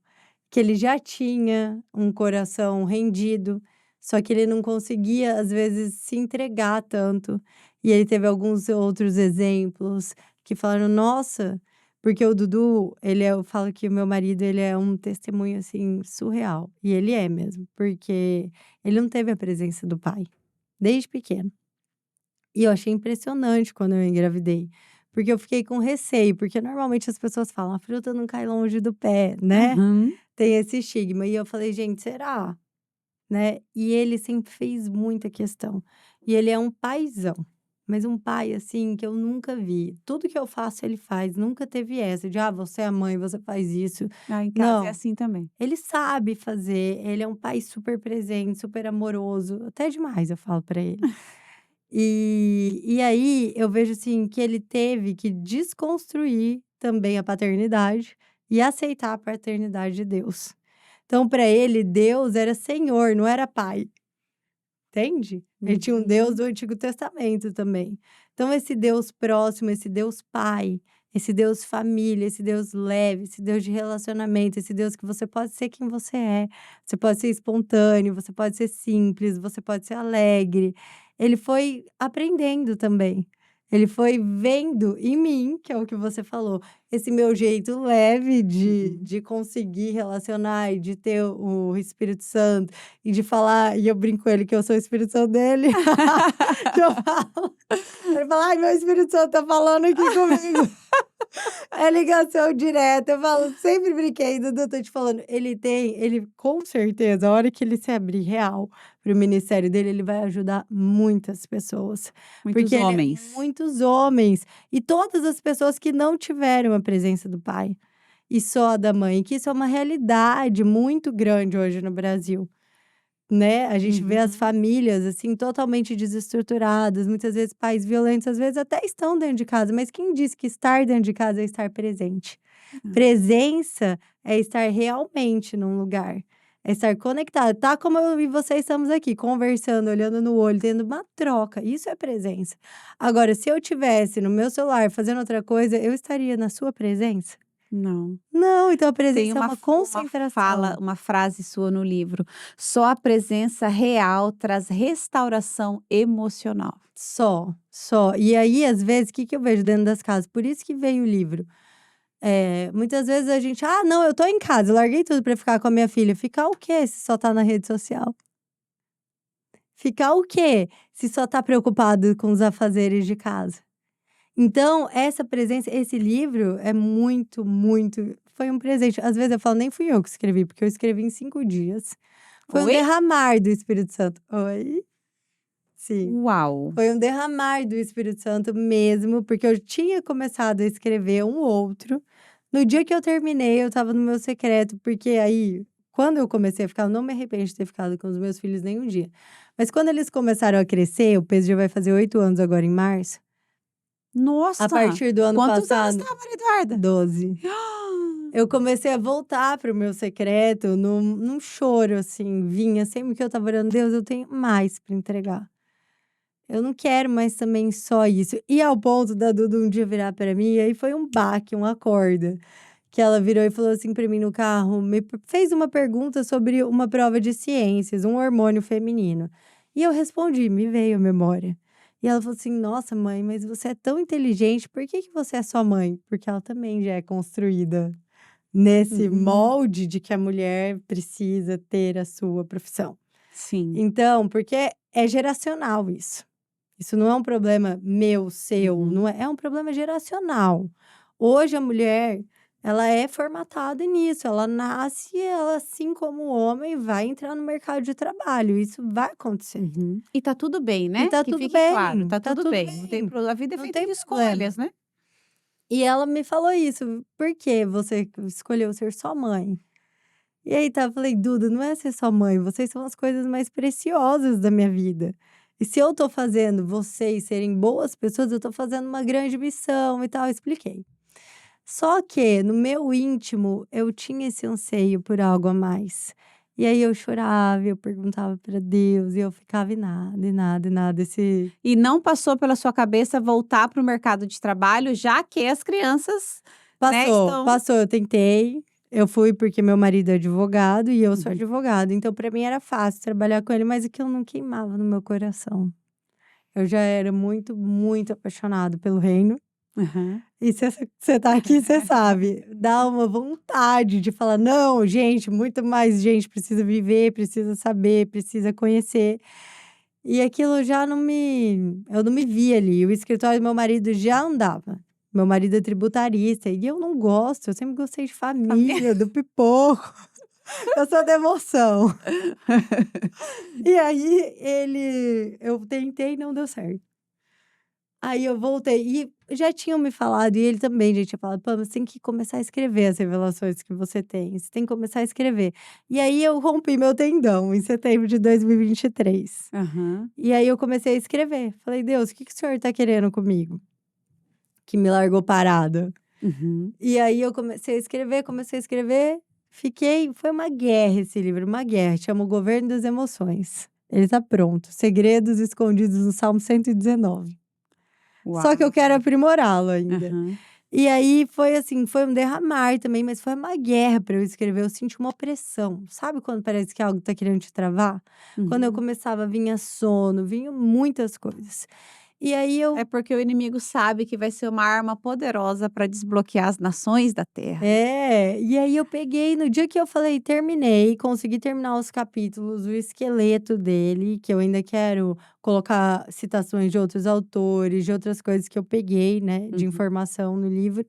que ele já tinha um coração rendido, só que ele não conseguia, às vezes, se entregar tanto. E ele teve alguns outros exemplos que falaram: "Nossa", porque o Dudu, eu falo que o meu marido, ele é um testemunho, assim, surreal, e ele é mesmo, porque ele não teve a presença do pai, desde pequeno. E eu achei impressionante quando eu engravidei, porque eu fiquei com receio, porque normalmente as pessoas falam: "A fruta não cai longe do pé", né, uhum. tem esse estigma. E eu falei: "Gente, será?", né. E ele sempre fez muita questão. E ele é um paizão, mas um pai, assim, que eu nunca vi. Tudo que eu faço ele faz, nunca teve essa de: "Ah, você é a mãe, você faz isso". Ah, em casa é Não, assim também. ele sabe fazer, ele é um pai super presente, super amoroso, até demais eu falo pra ele. E aí eu vejo, assim, que ele teve que desconstruir também a paternidade, e aceitar a paternidade de Deus. Então, para ele, Deus era Senhor, não era pai. Entende? Ele tinha um Deus do Antigo Testamento também. Então, esse Deus próximo, esse Deus pai, esse Deus família, esse Deus leve, esse Deus de relacionamento, esse Deus que você pode ser quem você é. Você pode ser espontâneo, você pode ser simples, você pode ser alegre. Ele foi aprendendo também. Ele foi vendo em mim, que é o que você falou, esse meu jeito leve de conseguir relacionar e de ter o Espírito Santo e de falar, e eu brinco com ele que eu sou o Espírito Santo dele, que eu falo. Ele fala, ai, meu Espírito Santo tá falando aqui comigo. É ligação direta. Eu falo, sempre brinquei, Dudu, eu tô te falando. Ele com certeza, a hora que ele se abrir real pro ministério dele, ele vai ajudar muitas pessoas. Muitos Porque homens. muitos homens. E todas as pessoas que não tiveram a presença do pai. E só a da mãe. Que isso é uma realidade muito grande hoje no Brasil. Né? A gente vê as famílias, assim, totalmente desestruturadas, muitas vezes pais violentos, às vezes até estão dentro de casa, mas quem disse que estar dentro de casa é estar presente? Presença é estar realmente num lugar, é estar conectado. Tá como eu e você estamos aqui, conversando, olhando no olho, tendo uma troca, isso é presença. Agora, se eu tivesse no meu celular fazendo outra coisa, eu estaria na sua presença? Não. Não, então a Tem presença é uma concentração. uma frase sua no livro: "Só a presença real traz restauração emocional". Só. E aí, às vezes, o que eu vejo dentro das casas? Por isso que veio o livro. Muitas vezes a gente: "Ah, não, eu tô em casa, eu larguei tudo pra ficar com a minha filha". Ficar o quê se só tá na rede social? Ficar o quê se só tá preocupado com os afazeres de casa? Então, essa presença esse livro é muito, muito foi um presente. Às vezes eu falo: "Nem fui eu que escrevi", porque eu escrevi em 5 dias. Foi um Oi? derramar do Espírito Santo. Oi? Sim. Uau! Foi um derramar do Espírito Santo mesmo, porque eu tinha começado a escrever um outro. No dia que eu terminei, eu estava no meu secreto, porque aí, quando eu comecei a ficar eu não me arrependo de ter ficado com os meus filhos nem um dia. Mas quando eles começaram a crescer, o Pedro já vai fazer 8 anos agora em março. A Nossa! partir do ano Quantos anos passado tá a Maria Eduarda? 12. Eu comecei a voltar para o meu secreto num choro, assim, vinha sempre que eu estava orando: "Deus, eu tenho mais para entregar. Eu não quero mais também só isso". E ao ponto da Duda um dia virar para mim, e aí foi um baque, um acorda, que ela virou e falou assim para mim no carro, fez uma pergunta sobre uma prova de ciências, um hormônio feminino. E eu respondi, me veio à memória. E ela falou assim: "Nossa, mãe, mas você é tão inteligente, por que você é só mãe?". Porque ela também já é construída nesse Uhum. molde de que a mulher precisa ter a sua profissão. Sim. Então, porque é geracional isso. Isso não é um problema meu, seu, Uhum. não é um problema geracional. Hoje a mulher, ela é formatada nisso, ela nasce, ela assim como o homem vai entrar no mercado de trabalho, isso vai acontecer. Uhum. E tá tudo bem, E né? tá Que tudo fique claro, bem, tá tá tudo tudo bem. Não tem bem, a vida é não feita tem de problema. escolhas, né? E ela me falou isso: "Por que você escolheu ser só mãe?". E aí tá, eu falei: "Duda, não é ser só mãe, vocês são as coisas mais preciosas da minha vida. E se eu tô fazendo vocês serem boas pessoas, eu tô fazendo uma grande missão e tal", eu expliquei. Só que no meu íntimo, eu tinha esse anseio por algo a mais. E aí eu chorava, eu perguntava para Deus, e eu ficava e nada, e nada, e nada, E não passou pela sua cabeça voltar para o mercado de trabalho, já que as crianças, né, Passou, estão passou, eu tentei, eu fui porque meu marido é advogado e eu sou Uhum. advogada, então para mim era fácil trabalhar com ele, mas aquilo não queimava no meu coração. Eu já era muito, muito apaixonado pelo reino, Aham. e você tá aqui, você sabe, dá uma vontade de falar: "Não, gente, muito mais gente precisa viver, precisa saber, precisa conhecer". E aquilo já não me eu não me via ali, o escritório do meu marido já andava. Meu marido é tributarista e eu não gosto, eu sempre gostei de família, do pipoco, eu sou da emoção. E aí eu tentei e não deu certo. Aí eu voltei e já tinham me falado, e ele também já tinha falado: "Pam, você tem que começar a escrever as revelações que você tem, você tem que começar a escrever". E aí eu rompi meu tendão em setembro de 2023. Aham. E aí eu comecei a escrever. Falei: "Deus, o que que o senhor tá querendo comigo? Que me largou parada?". Uhum. E aí eu comecei a escrever, foi uma guerra esse livro, uma guerra, chama O Governo das Emoções. Ele tá pronto, Segredos Escondidos no Salmo 119. Só que eu Uau! quero aprimorá-lo ainda. Aham. E aí foi assim, foi um derramar também, mas foi uma guerra para eu escrever, eu senti uma opressão. Sabe quando parece que algo tá querendo te travar? Quando eu Uhum. começava, vinha sono, vinham muitas coisas. E aí É eu porque o inimigo sabe que vai ser uma arma poderosa para desbloquear as nações da terra. e aí eu peguei, no dia que eu falei terminei, consegui terminar os capítulos, o esqueleto dele, que eu ainda quero colocar citações de outros autores, de outras coisas que eu peguei, né, de Uhum. informação no livro.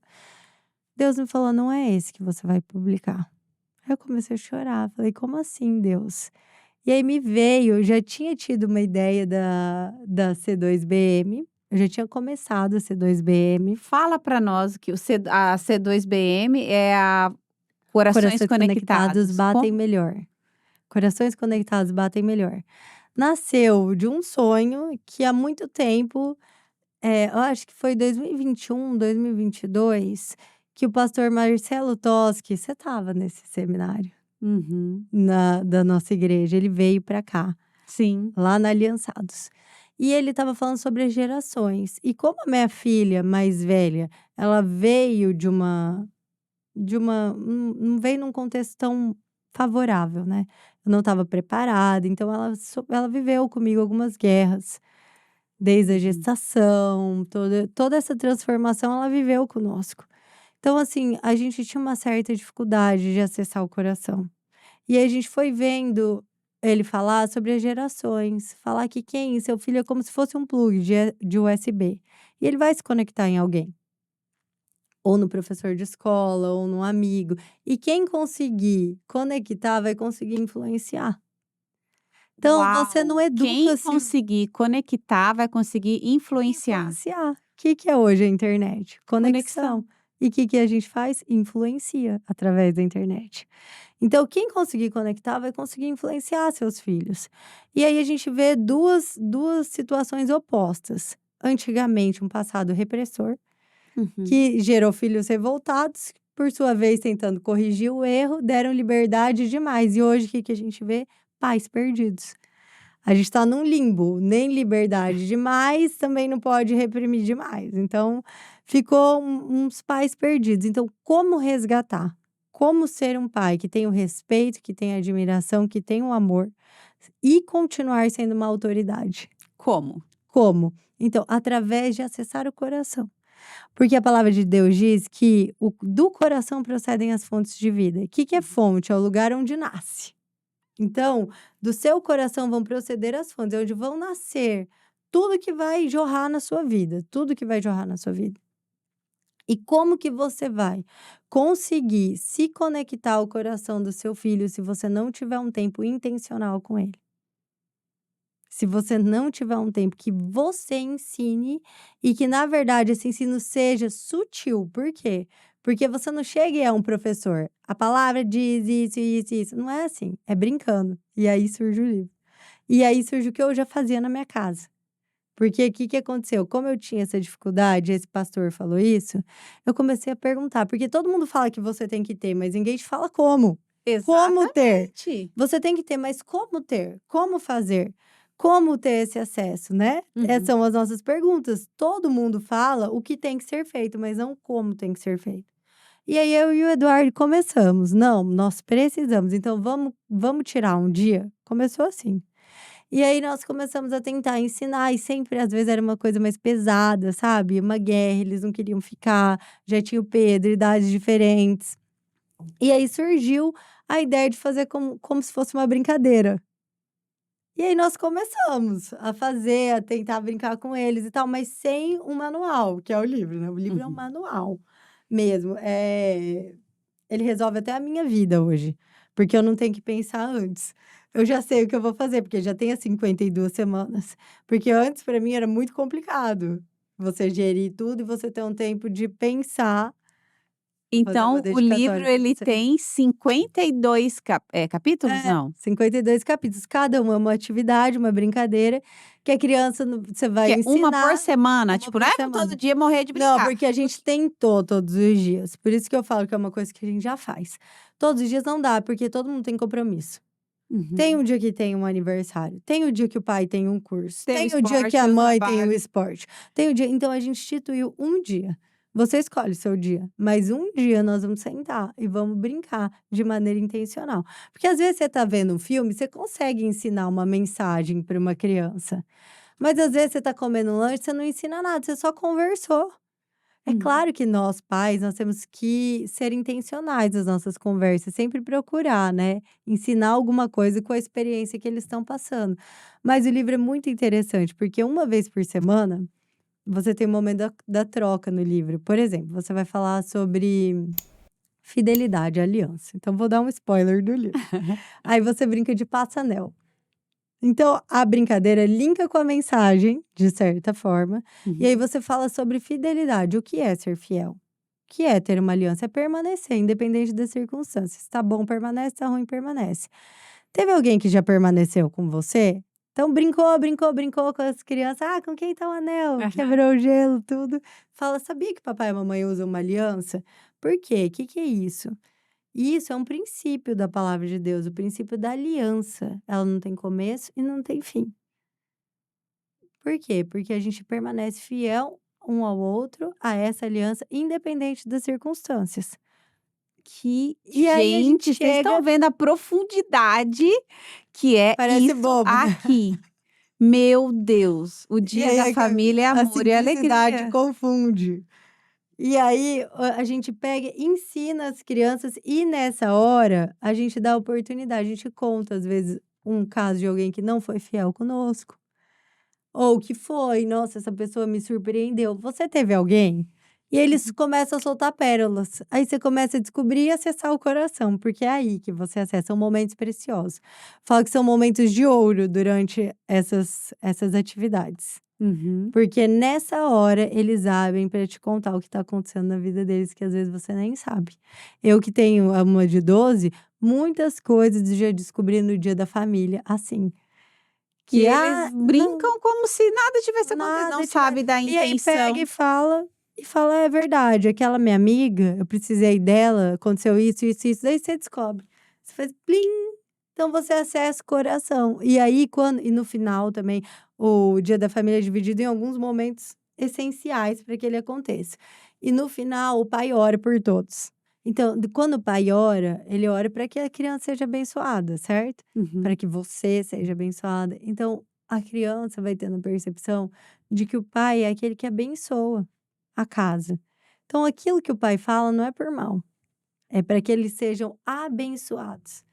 Deus me falou: "Não é esse que você vai publicar". Aí eu comecei a chorar, falei: "Como assim, Deus?". E aí me veio, eu já tinha tido uma ideia da C2BM, eu já tinha começado a C2BM, Fala para nós que a C2BM é a Corações Corações Conectados Conectados. Batem Como? Melhor. Corações Conectados Batem Melhor. Nasceu de um sonho que há muito tempo, eu acho que foi 2021, 2022, que o pastor Marcelo Toschi, você estava nesse seminário, Uhum. da nossa igreja, ele veio para cá, Sim. lá na Aliançados. E ele estava falando sobre as gerações. E como a minha filha mais velha, ela veio não veio num contexto tão favorável, né. Eu não estava preparada, então ela viveu comigo algumas guerras, desde a Uhum. gestação, toda essa transformação ela viveu conosco. Então, assim, a gente tinha uma certa dificuldade de acessar o coração. E aí a gente foi vendo ele falar sobre as gerações, falar que seu filho é como se fosse um plug de USB, e ele vai se conectar em alguém. Ou no professor de escola, ou num amigo. E quem conseguir conectar, vai conseguir influenciar. Então, você não Uau! Quem educa se conseguir conectar vai conseguir influenciar. influenciar. O que é hoje a internet? Conexão. Conexão. E o que a gente faz? Influencia através da internet. Então, quem conseguir conectar, vai conseguir influenciar seus filhos. E aí a gente vê duas situações opostas. Antigamente, um passado repressor, Uhum. que gerou filhos revoltados, por sua vez tentando corrigir o erro, deram liberdade demais. E hoje o que a gente vê? Pais perdidos. A gente está num limbo, nem liberdade demais, também não pode reprimir demais. Então, ficou uns pais perdidos. Então, como resgatar? Como ser um pai que tem o respeito, que tem a admiração, que tem o amor e continuar sendo uma autoridade? Como? Como? Então, através de acessar o coração. Porque a palavra de Deus diz que do coração procedem as fontes de vida. O que é fonte? É o lugar onde nasce. Então, do seu coração vão proceder as fontes, é onde vão nascer tudo que vai jorrar na sua vida, tudo que vai jorrar na sua vida. E como que você vai conseguir se conectar ao coração do seu filho se você não tiver um tempo intencional com ele? Se você não tiver um tempo que você ensine e que, na verdade, esse ensino seja sutil. Por quê? Porque você não chega e é um professor. A palavra diz isso, isso, isso. Não é assim. É brincando. E aí surge o livro. E aí surge o que eu já fazia na minha casa. Porque o que aconteceu? Como eu tinha essa dificuldade, esse pastor falou isso, eu comecei a perguntar. Porque todo mundo fala que você tem que ter, mas ninguém te fala como. Como ter? Exatamente. Você tem que ter, mas como ter? Como fazer? Como ter esse acesso, né? Essas Uhum. são as nossas perguntas. Todo mundo fala o que tem que ser feito, mas não como tem que ser feito. E aí eu e o Eduardo começamos. Não, nós precisamos. Então vamos tirar um dia. Começou assim. E aí nós começamos a tentar ensinar e sempre às vezes era uma coisa mais pesada, sabe? Uma guerra, eles não queriam ficar. Já tinha o Pedro, idades diferentes. E aí surgiu a ideia de fazer como se fosse uma brincadeira. E aí nós começamos a fazer, a tentar brincar com eles e tal, mas sem um manual, que é o livro, né, o livro é um Uhum. manual mesmo, ele resolve até a minha vida hoje, porque eu não tenho que pensar antes. Eu já sei o que eu vou fazer, porque já tem as 52 semanas, porque antes para mim era muito complicado, você gerir tudo e você ter um tempo de pensar Vou fazer uma Então, o livro dedicatória pra ele você. tem 52 capítulos? É, Não, 52 capítulos, cada uma atividade, uma brincadeira, que a criança você que vai é uma por ensinar semana? uma Tipo, não por é pra todo semana. dia morrer de Não, brincar. porque a gente tentou todos os dias, por isso que eu falo que é uma coisa que a gente já faz. Todos os dias não dá, porque todo mundo tem compromisso. Tem Uhum. um dia que tem um aniversário, tem o dia que o pai tem um curso, Tem o tem o dia que esporte, a tem o mãe tem o trabalho. esporte, tem o dia então a gente instituiu um dia. Você escolhe o seu dia, mas um dia nós vamos sentar e vamos brincar de maneira intencional. Porque às vezes você tá vendo um filme, você consegue ensinar uma mensagem para uma criança, mas às vezes você tá comendo um lanche, você não ensina nada, você só conversou. É Uhum. claro que nós, pais, nós temos que ser intencionais nas nossas conversas, sempre procurar, né, ensinar alguma coisa com a experiência que eles estão passando. Mas o livro é muito interessante, porque uma vez por semana, você tem um momento da troca no livro. Por exemplo, você vai falar sobre fidelidade, aliança. Então vou dar um spoiler do livro. Aí você brinca de passa-anel. Então, a brincadeira linka com a mensagem, de certa forma, e aí Uhum. você fala sobre fidelidade. O que é ser fiel? O que é ter uma aliança? É permanecer, independente das circunstâncias. Se tá bom, permanece, tá ruim, permanece. Teve alguém que já permaneceu com você? Então, brincou com as crianças. Ah, com quem tá o anel? Aham. Quebrou o gelo, tudo. Fala, sabia que papai e mamãe usam uma aliança? Por quê? O que que é isso? Isso é um princípio da palavra de Deus, o princípio da aliança. Ela não tem começo e não tem fim. Por quê? Porque a gente permanece fiel um ao outro, a essa aliança, independente das circunstâncias. Que E aí a gente gente, vocês estão chega, vendo a profundidade que é parece isso bobo, né? aqui. Meu Deus, o E dia aí da família é a amor e simplicidade alegria. confunde. E aí a gente pega, ensina as crianças e nessa hora a gente dá oportunidade, a gente conta às vezes um caso de alguém que não foi fiel conosco. Ou que foi, nossa, essa pessoa me surpreendeu. Você teve alguém? E eles Uhum. começam a soltar pérolas. Aí você começa a descobrir e acessar o coração, porque é aí que você acessa, são momentos preciosos. Falo que são momentos de ouro durante essas atividades. Uhum. Porque nessa hora eles abrem para te contar o que está acontecendo na vida deles, que às vezes você nem sabe. Eu que tenho uma de 12, muitas coisas eu já descobri no dia da família, assim. Que Que, eles não, brincam como se nada tivesse acontecido, não nada tiver sabe da e aí pega intenção. e fala: "É verdade, aquela minha amiga, eu precisei dela, aconteceu isso, isso, isso", daí você descobre. Você faz plim, então você acessa o coração. E aí e no final também, o dia da família é dividido em alguns momentos essenciais para que ele aconteça. E no final o pai ora por todos. Então, quando o pai ora, ele ora para que a criança seja abençoada, certo? Para Uhum. que você seja abençoada. Então, a criança vai tendo a percepção de que o pai é aquele que abençoa a casa. Então, aquilo que o pai fala não é por mal, é para que eles sejam abençoados.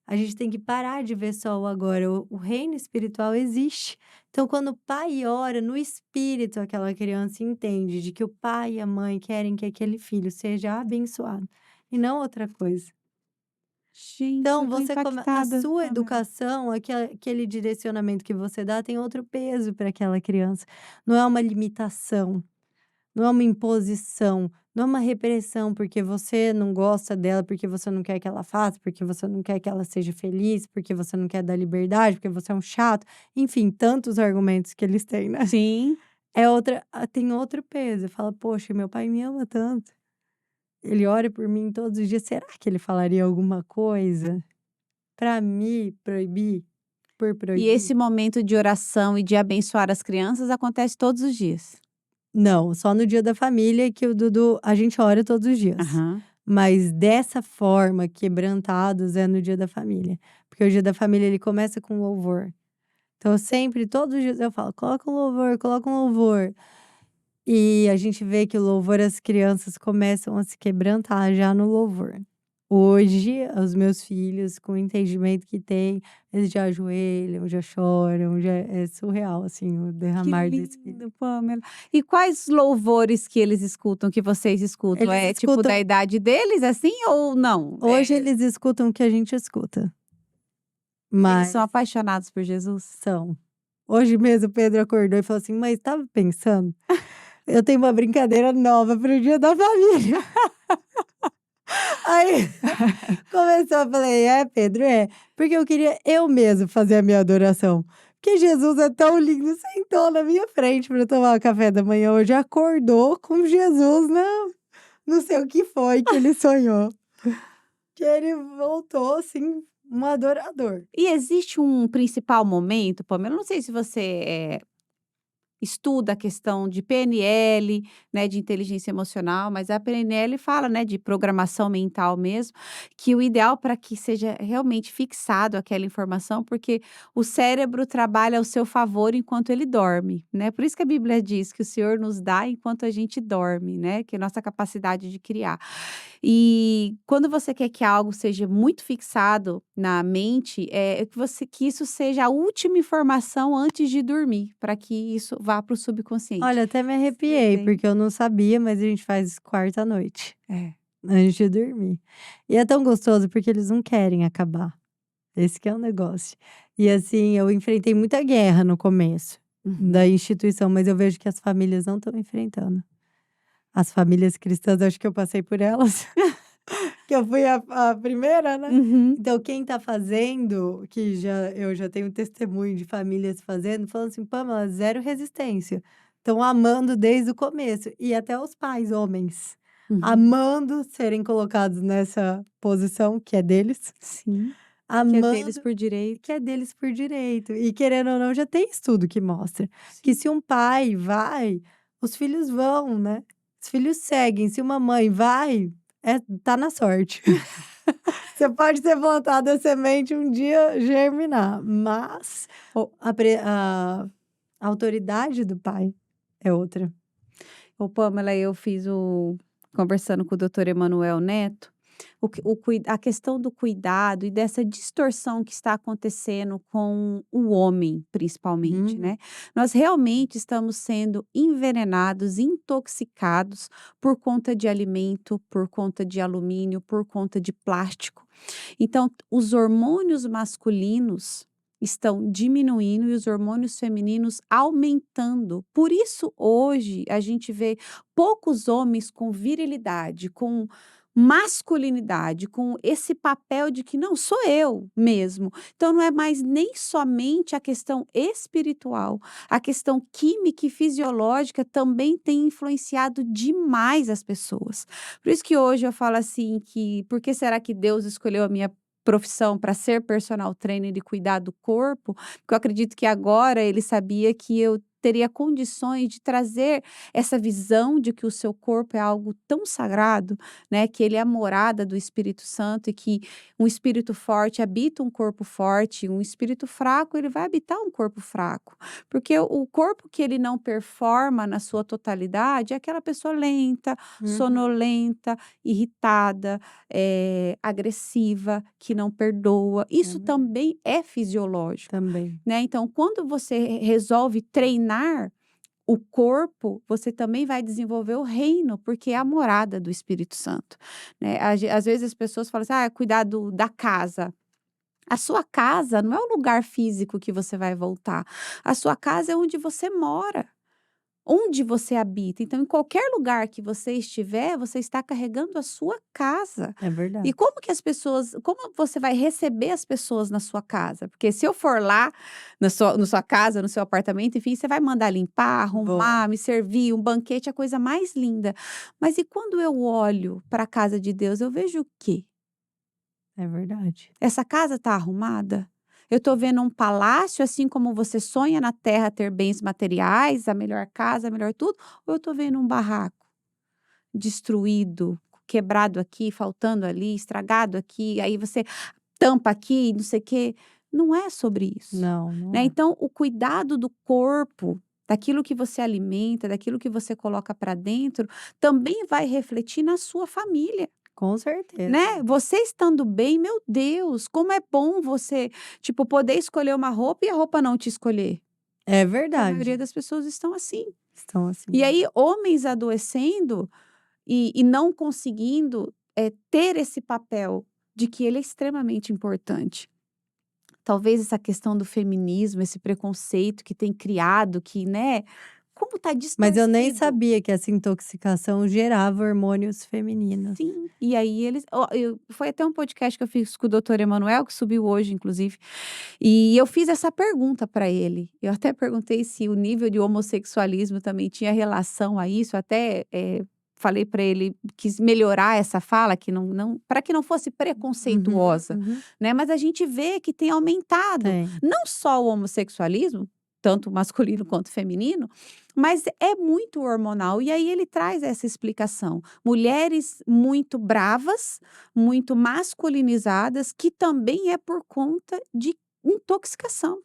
A gente tem que parar de ver só o agora, o reino espiritual existe. Então, quando o pai ora no espírito, aquela criança entende de que o pai e a mãe querem que aquele filho seja abençoado e não outra coisa. Gente, Então, eu tô a impactada sua também. educação, aquele direcionamento que você dá tem outro peso para aquela criança. Não é uma limitação, não é uma imposição, não é uma repressão, porque você não gosta dela, porque você não quer que ela faça, porque você não quer que ela seja feliz, porque você não quer dar liberdade, porque você é um chato, enfim, tantos argumentos que eles têm, né. Sim. Tem outro peso, fala: "Poxa, meu pai me ama tanto, ele ora por mim todos os dias, será que ele falaria alguma coisa pra me proibir, por E proibir?" esse momento de oração e de abençoar as crianças acontece todos os dias? Não, só no dia da família que o Dudu a gente ora todos os dias. Aham. Mas dessa forma, quebrantados, é no dia da família. Porque o dia da família ele começa com louvor. Então eu sempre, todos os dias eu falo: "Coloca um louvor, coloca um louvor". E a gente vê que o louvor as crianças começam a se quebrantar já no louvor. Hoje, os meus filhos, com o entendimento que têm, eles já ajoelham, já choram, já é surreal, assim, o Que derramar do espírito. lindo, Pamela. E quais louvores que eles escutam, que vocês escutam? Eles É tipo da escutam idade deles, assim, ou não? Hoje eles escutam o que a gente escuta, Eles são mas apaixonados por Jesus? são. Hoje mesmo o Pedro acordou e falou assim: "Mãe, estava pensando, eu tenho uma brincadeira nova para o dia da família". Aí começou, eu falei: "É, Pedro, é". Porque eu queria eu mesmo fazer a minha adoração. Porque Jesus é tão lindo, sentou na minha frente para eu tomar o café da manhã hoje, acordou com Jesus, não sei o que foi que ele sonhou, que ele voltou, assim, um adorador. E existe um principal momento, Pamela, eu não sei se você, estuda a questão de PNL, né, de inteligência emocional, mas a PNL fala, né, de programação mental mesmo, que o ideal para que seja realmente fixado aquela informação, porque o cérebro trabalha ao seu favor enquanto ele dorme, né? Por isso que a Bíblia diz que o Senhor nos dá enquanto a gente dorme, né? Que é a nossa capacidade de criar. E quando você quer que algo seja muito fixado na mente, é que isso seja a última informação antes de dormir, para que isso vá para o subconsciente. Olha, até me Você arrepiei, entende? porque eu não sabia, mas a gente faz isso quarta à noite, É. antes de dormir. E é tão gostoso, porque eles não querem acabar, esse que é o negócio. E assim, eu enfrentei muita guerra no começo da Uhum. instituição, mas eu vejo que as famílias não estão enfrentando. As famílias cristãs, acho que eu passei por elas, que eu fui a primeira, né. Uhum. Então quem tá fazendo, que eu já tenho testemunho de famílias fazendo, falando assim: "Pamela, zero resistência". Estão amando desde o começo, e até os pais homens, Uhum. amando serem colocados nessa posição que é deles, Sim, que é deles amando por direito. que é deles por direito. E querendo ou não, já tem estudo que mostra que Sim. se um pai vai, os filhos vão, né. Os filhos seguem, se uma mãe vai, tá na sorte. Você pode ter plantado a semente um dia germinar, mas Ô a autoridade do pai é outra. ô Pamela, eu fiz conversando com o doutor Emanuel Neto, a questão do cuidado e dessa distorção que está acontecendo com o homem, principalmente, Uhum. né. Nós realmente estamos sendo envenenados, intoxicados por conta de alimento, por conta de alumínio, por conta de plástico. Então, os hormônios masculinos estão diminuindo e os hormônios femininos aumentando. Por isso, hoje, a gente vê poucos homens com virilidade, com masculinidade, com esse papel de que não sou eu mesmo. Então, não é mais nem somente a questão espiritual, a questão química e fisiológica também tem influenciado demais as pessoas. Por isso que hoje eu falo assim que por que será que Deus escolheu a minha profissão para ser personal trainer e cuidar do corpo? Porque eu acredito que agora ele sabia que eu teria condições de trazer essa visão de que o seu corpo é algo tão sagrado, né, que ele é a morada do Espírito Santo e que um espírito forte habita um corpo forte, um espírito fraco, ele vai habitar um corpo fraco. Porque o corpo que ele não performa na sua totalidade é aquela pessoa lenta, Uhum. sonolenta, irritada, agressiva, que não perdoa. É Isso verdade. também é fisiológico, Também. né. Então, quando você resolve treinar o corpo, você também vai desenvolver o reino, porque é a morada do Espírito Santo, né. Às vezes as pessoas falam assim: "Ah, cuidar da casa". A sua casa não é o lugar físico que você vai voltar, a sua casa é onde você mora. Onde você habita. Então, em qualquer lugar que você estiver, você está carregando a sua casa. É E verdade. como você vai receber as pessoas na sua casa? Porque se eu for lá na sua casa, no seu apartamento, enfim, você vai mandar limpar, Vou. arrumar, me servir, um banquete, é a coisa mais linda. Mas e quando eu olho para a casa de Deus, eu vejo o quê? É verdade. Essa casa está arrumada? Eu estou vendo um palácio, assim como você sonha na terra ter bens materiais, a melhor casa, a melhor tudo, ou eu estou vendo um barraco destruído, quebrado aqui, faltando ali, estragado aqui, aí você tampa aqui, não sei o quê. Não é sobre isso, Não, não né. é. Então o cuidado do corpo, daquilo que você alimenta, daquilo que você coloca para dentro, também vai refletir na sua família. Com certeza. Né, você estando bem, meu Deus, como é bom você, tipo, poder escolher uma roupa e a roupa não te escolher, É que a maioria verdade. das pessoas estão assim. Estão assim E mesmo. aí homens adoecendo e não conseguindo, ter esse papel de que ele é extremamente importante. Talvez essa questão do feminismo, esse preconceito que tem criado que, né, como tá Mas eu nem distorcido. sabia que essa intoxicação gerava hormônios femininos. Sim, e aí eles foi até um podcast que eu fiz com o doutor Emanuel, que subiu hoje inclusive, e eu fiz essa pergunta para ele. Eu até perguntei se o nível de homossexualismo também tinha relação a isso, até, falei para ele, quis melhorar essa fala, que não para que não fosse Uhum, preconceituosa, uhum. né, mas a gente vê que tem aumentado, Tem. não só o homossexualismo, tanto masculino quanto feminino, mas é muito hormonal. E aí ele traz essa explicação. Mulheres muito bravas, muito masculinizadas, que também é por conta de intoxicação.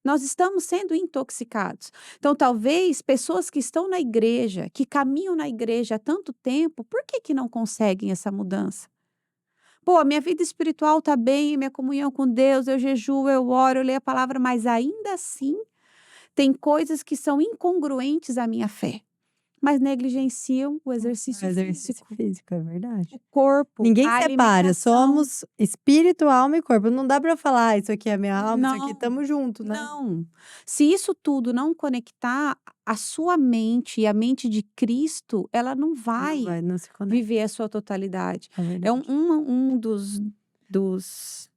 Nós estamos sendo intoxicados. Então, talvez pessoas que estão na igreja, que caminham na igreja há tanto tempo, por que que não conseguem essa mudança? Pô, a minha vida espiritual está bem, minha comunhão com Deus, eu jejuo, eu oro, eu leio a palavra, mas ainda assim tem coisas que são incongruentes à minha fé, mas negligenciam o O exercício exercício físico, físico, é verdade. o corpo, Ninguém a separa, alimentação. somos espírito, alma e corpo. Não dá pra falar: "Ah, isso aqui é minha alma, isso aqui Não, tamo junto", né. não. Se isso tudo não conectar, a sua mente e a mente de Cristo, ela não vai Não se conecta, viver a sua totalidade. é É verdade. um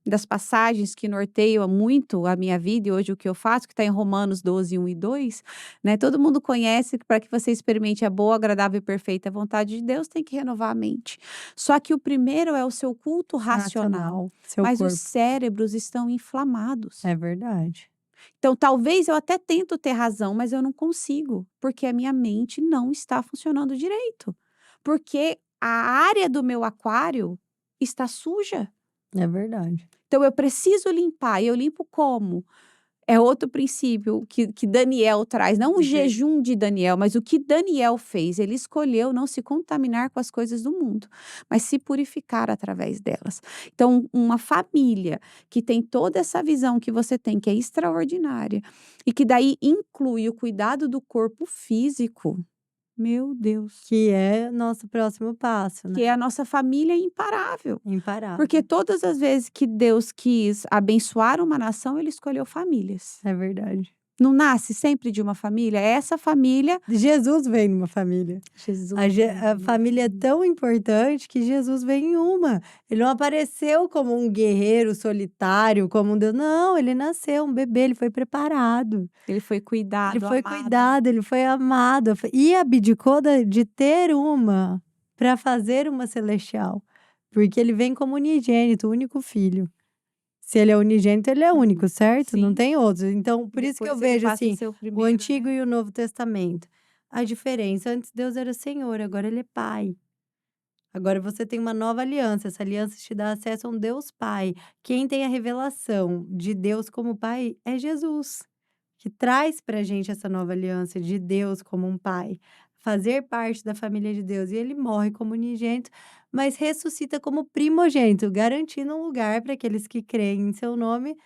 das passagens que norteiam muito a minha vida e hoje o que eu faço, que está em Romanos 12, 1 e 2, né, todo mundo conhece que para que você experimente a boa, agradável e perfeita vontade de Deus, tem que renovar a mente. Só que o primeiro é o seu culto racional, Racional, seu mas os corpo. cérebros estão inflamados. É verdade. Então talvez eu até tento ter razão, mas eu não consigo, porque a minha mente não está funcionando direito, porque a área do meu aquário está suja. É verdade. Então eu preciso limpar, e eu limpo como? É outro princípio que Daniel traz, não o Je jejum de Daniel, mas o que Daniel fez, ele escolheu não se contaminar com as coisas do mundo, mas se purificar através delas. Então, uma família que tem toda essa visão que você tem, que é extraordinária, e que daí inclui o cuidado do corpo físico, meu Deus, Que é nosso próximo passo, né. que é a nossa família imparável. Porque Imparável. todas as vezes que Deus quis abençoar uma nação, ele escolheu famílias. É verdade. Não nasce sempre de uma família? Essa família Jesus veio numa família. Jesus veio A de uma família é família. tão importante que Jesus veio em uma. Ele não apareceu como um guerreiro solitário, como um Deus. Não, ele nasceu um bebê, ele foi preparado. Ele foi Ele cuidado, foi amado. cuidado, ele foi amado e abdicou de ter uma para fazer uma celestial, porque ele vem como unigênito, o único filho. Se ele é unigênito, ele é único, certo? Não Sim, tem outro. Então, por isso que eu depois ele vejo passa a assim, ser o o primeiro, Antigo né. e o Novo Testamento. A diferença, antes Deus era Senhor, agora ele é Pai. Agora você tem uma nova aliança, essa aliança te dá acesso a um Deus Pai. Quem tem a revelação de Deus como Pai é Jesus, que traz pra gente essa nova aliança de Deus como um Pai, fazer parte da família de Deus. E ele morre como unigênito, mas ressuscita como primogênito, garantindo um lugar para aqueles que creem em seu nome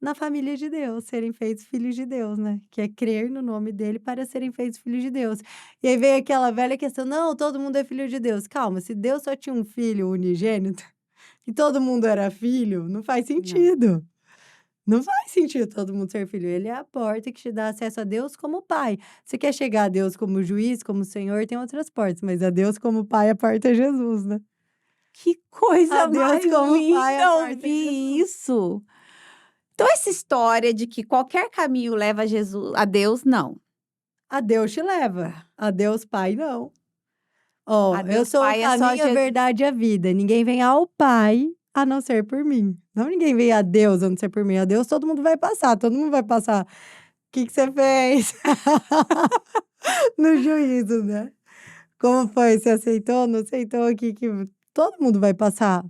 na família de Deus, serem feitos filhos de Deus, né, que é crer no nome dele para serem feitos filhos de Deus. E aí vem aquela velha questão: "Não, todo mundo é filho de Deus". Calma, se Deus só tinha um filho unigênito e todo mundo era filho, não faz Não. sentido. Não faz sentido todo mundo ser filho. Ele é a porta que te dá acesso a Deus como pai. Você quer chegar a Deus como juiz, como senhor, tem outras portas, mas a Deus como pai, a porta é Jesus, né. Que A coisa Deus mais como pai, a linda porta é ouvir Jesus. isso. Então essa história de que qualquer caminho leva a Deus, não. A Deus te leva, a Deus pai não. Ó, A eu Deus sou o Pai é só caminho, a Jesus. verdade e a vida. Ninguém vem ao Pai a não ser por mim. Não ninguém vem a Deus a não ser por mim. A Deus todo mundo vai passar, todo mundo vai passar. O que você fez? No juízo, né. Como foi? Você aceitou, não aceitou? O que todo mundo vai passar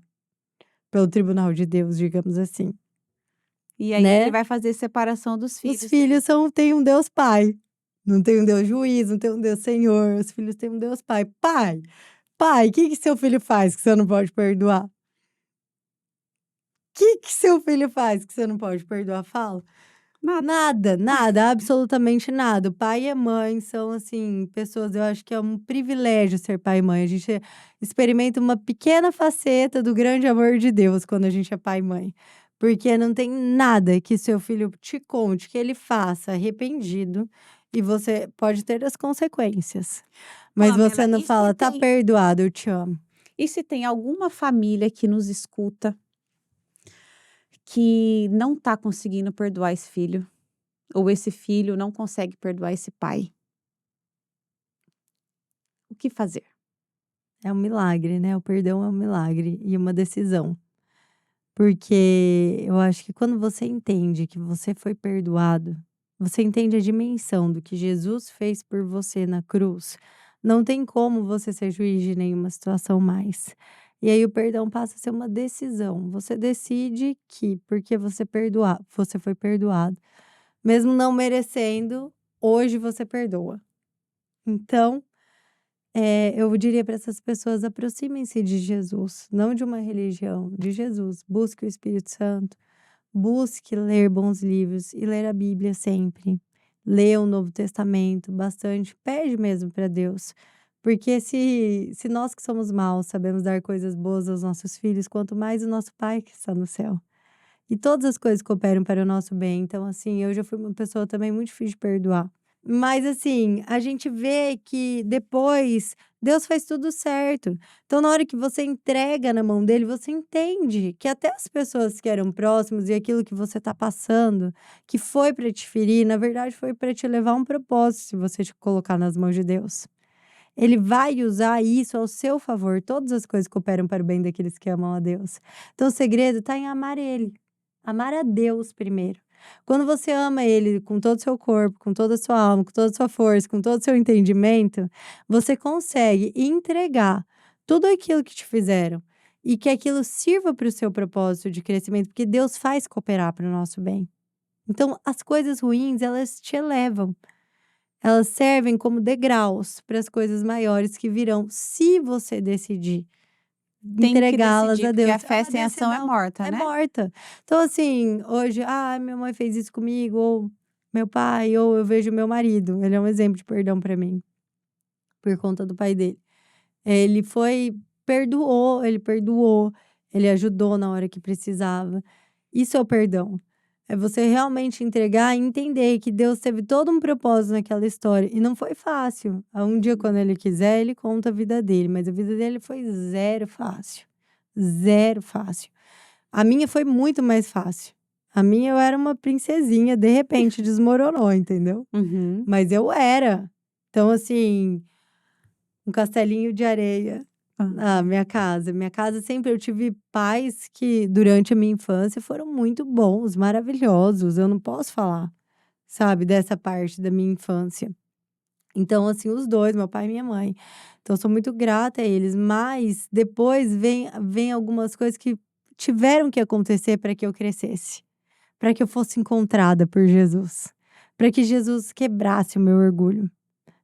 pelo tribunal de Deus, digamos assim, E aí ele né. vai fazer separação dos Os filhos filhos dele. têm um Deus Pai, não tem um Deus juiz, não tem um Deus Senhor, os filhos têm um Deus Pai. Pai, o que que seu filho faz que você não pode perdoar? Que seu filho faz que você não pode perdoar? Fala. Nada. Nada, nada, absolutamente nada. O pai e a mãe são, assim, pessoas eu acho que é um privilégio ser pai e mãe. A gente experimenta uma pequena faceta do grande amor de Deus quando a gente é pai e mãe. Porque não tem nada que seu filho te conte, que ele faça arrependido E você pode ter as consequências. Mas Pamela, você não e se fala, tá tem perdoado, eu te amo. e se tem alguma família que nos escuta, que não está conseguindo perdoar esse filho, ou esse filho não consegue perdoar esse pai, o que fazer? É um milagre, né? O perdão é um milagre e uma decisão. Porque eu acho que quando você entende que você foi perdoado, você entende a dimensão do que Jesus fez por você na cruz, não tem como você ser juiz de nenhuma situação mais. E aí o perdão passa a ser uma decisão. Você decide que, porque você foi perdoado, mesmo não merecendo, hoje você perdoa. Então, eu diria para essas pessoas: aproximem-se de Jesus, não de uma religião, de Jesus. Busque o Espírito Santo, busque ler bons livros e ler a Bíblia sempre. Leia o Novo Testamento bastante, pede mesmo para Deus. Porque se nós que somos maus sabemos dar coisas boas aos nossos filhos, quanto mais o nosso Pai que está no céu. E todas as coisas cooperam para o nosso bem. Então, assim, eu já fui uma pessoa também muito difícil de perdoar. Mas, assim, a gente vê que depois Deus faz tudo certo. Então, na hora que você entrega na mão dele, você entende que até as pessoas que eram próximas e aquilo que você está passando, que foi para te ferir, na verdade foi para te levar a um propósito, se você te colocar nas mãos de Deus. Ele vai usar isso ao seu favor. Todas as coisas cooperam para o bem daqueles que amam a Deus. Então, o segredo está em amar ele. Amar a Deus primeiro. Quando você ama ele com todo o seu corpo, com toda a sua alma, com toda a sua força, com todo o seu entendimento, você consegue entregar tudo aquilo que te fizeram e que aquilo sirva para o seu propósito de crescimento, porque Deus faz cooperar para o nosso bem. Então, as coisas ruins, elas te elevam. Elas servem como degraus para as coisas maiores que virão, se você decidir Tem que entregá-las decidir, a porque Deus. a É fé uma sem ação é decisão, morta, é né? morta. Então, assim, hoje, minha mãe fez isso comigo, ou meu pai, ou eu vejo meu marido. Ele é um exemplo de perdão para mim, por conta do pai dele. Ele ele perdoou, ele ajudou na hora que precisava. Isso é o perdão. É você realmente entregar e entender que Deus teve todo um propósito naquela história. E não foi fácil. Um dia, quando ele quiser, ele conta a vida dele. Mas a vida dele foi zero fácil. Zero fácil. A minha foi muito mais fácil. A minha eu era uma princesinha, de repente desmoronou, entendeu? Uhum. Mas eu era. Então, assim, um castelinho de areia. Aham. Minha casa. Minha casa sempre eu tive pais que, durante a minha infância, foram muito bons, maravilhosos. Eu não posso falar, sabe, dessa parte da minha infância. Então, assim, os dois, meu pai e minha mãe. Então, eu sou muito grata a eles. Mas depois vem algumas coisas que tiveram que acontecer para que eu crescesse, para que eu fosse encontrada por Jesus, para que Jesus quebrasse o meu orgulho.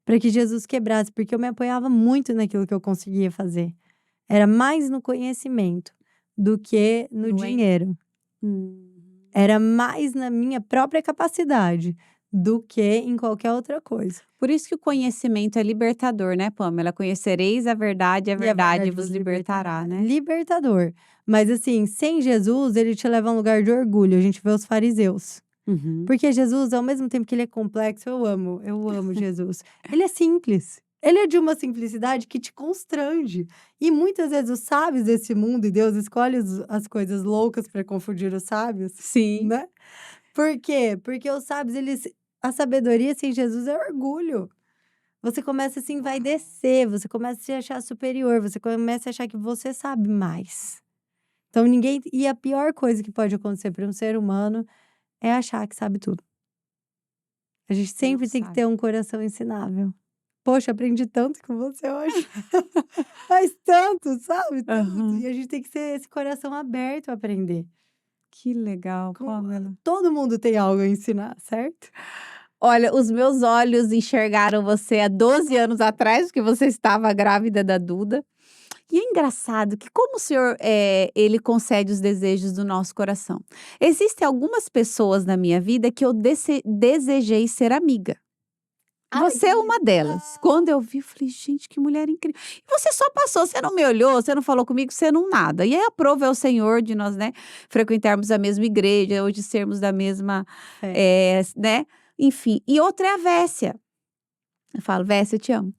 Para que Jesus quebrasse, porque eu me apoiava muito naquilo que eu conseguia fazer. Era mais no conhecimento do que no No en dinheiro. Uhum. Era mais na minha própria capacidade do que em qualquer outra coisa. Por isso que o conhecimento é libertador, né, Pamela? Conhecereis a E a verdade verdade vos vos libertará, libertará. né? Libertador. Mas assim, sem Jesus, ele te leva a um lugar de orgulho. A gente vê os fariseus. Uhum. Porque Jesus, ao mesmo tempo que ele é complexo, eu amo Jesus. Ele é simples. Ele é de uma simplicidade que te constrange. E muitas vezes os sábios desse mundo, e Deus escolhe as coisas loucas para confundir os sábios, Sim. né? Por quê? Porque os sábios, a sabedoria sem Jesus é orgulho. Você começa assim, vai descer, você começa a se achar superior, você começa a achar que você sabe mais. Então ninguém. E a pior coisa que pode acontecer para um ser humano é achar que sabe tudo. A gente Não sempre tem que sabe. ter um coração ensinável. Poxa, aprendi tanto com você hoje. Faz tanto, sabe? Tanto. Aham. E a gente tem que ter esse coração aberto a aprender. Que legal, Com- Pamela. Todo mundo tem algo a ensinar, certo? Olha, os meus olhos enxergaram você há 12 anos atrás, porque você estava grávida da Duda. E é engraçado que como o Senhor, ele concede os desejos do nosso coração. Existem algumas pessoas na minha vida que eu desejei ser amiga. Ai, Você que é uma delas. legal! Quando eu vi, eu falei: "Gente, que mulher incrível". E você só passou, você não me olhou, você não falou comigo, você não nada. E aí aprove ao Senhor de nós, né, frequentarmos a mesma igreja, hoje sermos da mesma, É. né, enfim. E outra é a Vessia. Eu falo: "Vessia, eu te amo".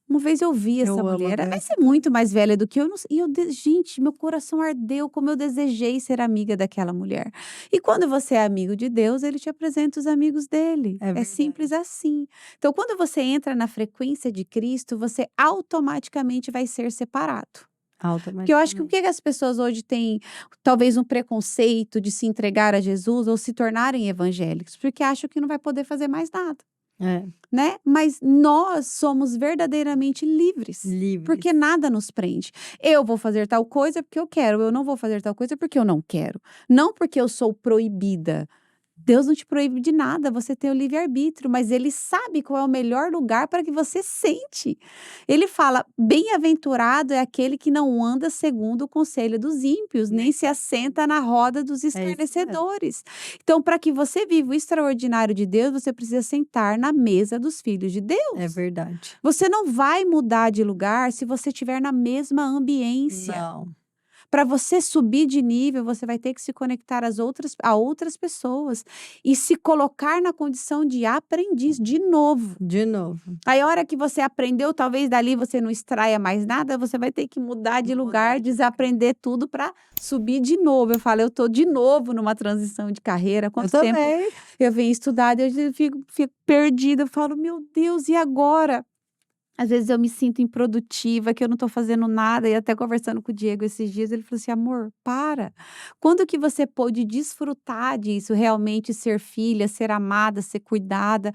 Uma vez eu vi essa Eu amo a mulher, ela vai Vessia ser muito mais velha do que eu, não sei, e gente, meu coração ardeu como eu desejei ser amiga daquela mulher. E quando você é amigo de Deus, ele te apresenta os amigos dele. é É simples verdade. assim. Então, quando você entra na frequência de Cristo, você automaticamente vai ser separado. Porque eu acho que o que Automaticamente. que as pessoas hoje têm, talvez um preconceito de se entregar a Jesus ou se tornarem evangélicos, porque acham que não vai poder fazer mais nada. É, Né, mas nós somos verdadeiramente livres, livres. porque nada nos prende. Eu vou fazer tal coisa porque eu quero, eu não vou fazer tal coisa porque eu não quero, não porque eu sou proibida. Deus não te proíbe de nada, você tem o livre-arbítrio, mas ele sabe qual é o melhor lugar para que você sente. Ele fala: "Bem-aventurado é aquele que não anda segundo o conselho dos ímpios, nem Nem se se assenta. assenta na roda dos É isso mesmo. escarnecedores". Então, para que você viva o extraordinário de Deus, você precisa sentar na mesa dos filhos de É Deus. verdade. Você não vai mudar de lugar se você estiver na mesma ambiência. Não, Para você subir de nível, você vai ter que se conectar a outras pessoas e se colocar na condição de aprendiz de novo. de novo. Aí a hora que você aprendeu, talvez dali você não extraia mais nada, você vai ter que mudar de lugar, Mudar de lugar. desaprender tudo para subir de novo. Eu falo: "Eu tô de novo numa transição de carreira". Eu Quanto tempo também. eu venho estudar, eu fico perdida, eu falo: "Meu Deus, e agora?". Às vezes eu me sinto improdutiva, que eu não estou fazendo nada, e até conversando com o Diego esses dias, ele falou assim: "Amor, para. Quando que você pôde desfrutar disso, realmente ser filha, ser amada, ser cuidada,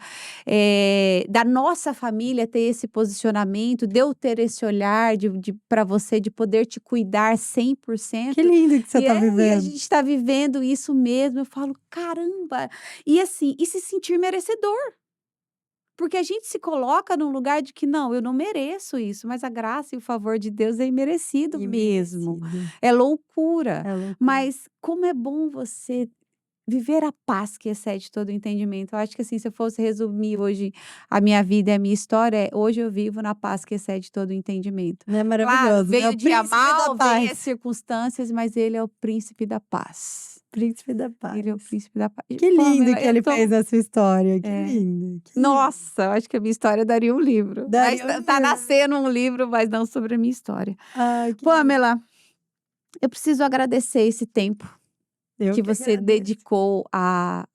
da nossa família ter esse posicionamento, de eu ter esse olhar de pra você, de poder te cuidar Que 100%". lindo que você tá E a vivendo. gente está vivendo isso mesmo, eu falo: "Caramba!". E assim, e se sentir merecedor. Porque a gente se coloca num lugar de que: "Não, eu não mereço isso", mas a graça e o favor de Deus é imerecido mesmo. Imerecido. É loucura, É loucura. mas como é bom você viver a paz que excede todo o entendimento. Eu acho que, assim, se eu fosse resumir hoje a minha vida e a minha história, hoje eu vivo na paz que excede todo o entendimento. Não é Claro, maravilhoso? vem É o o dia príncipe da mal, vem as paz. circunstâncias, mas ele é o príncipe da paz. Príncipe da Ele é o paz. príncipe da paz. E Que lindo Pamela, que eu ele tô fez na sua história, que é. lindo, que lindo. Nossa, eu acho que a minha história daria um livro, mas Daria um tá livro. nascendo um livro, mas não sobre a minha história. Ai, que lindo. Pamela, eu preciso agradecer esse tempo Eu que que você agradeço. dedicou a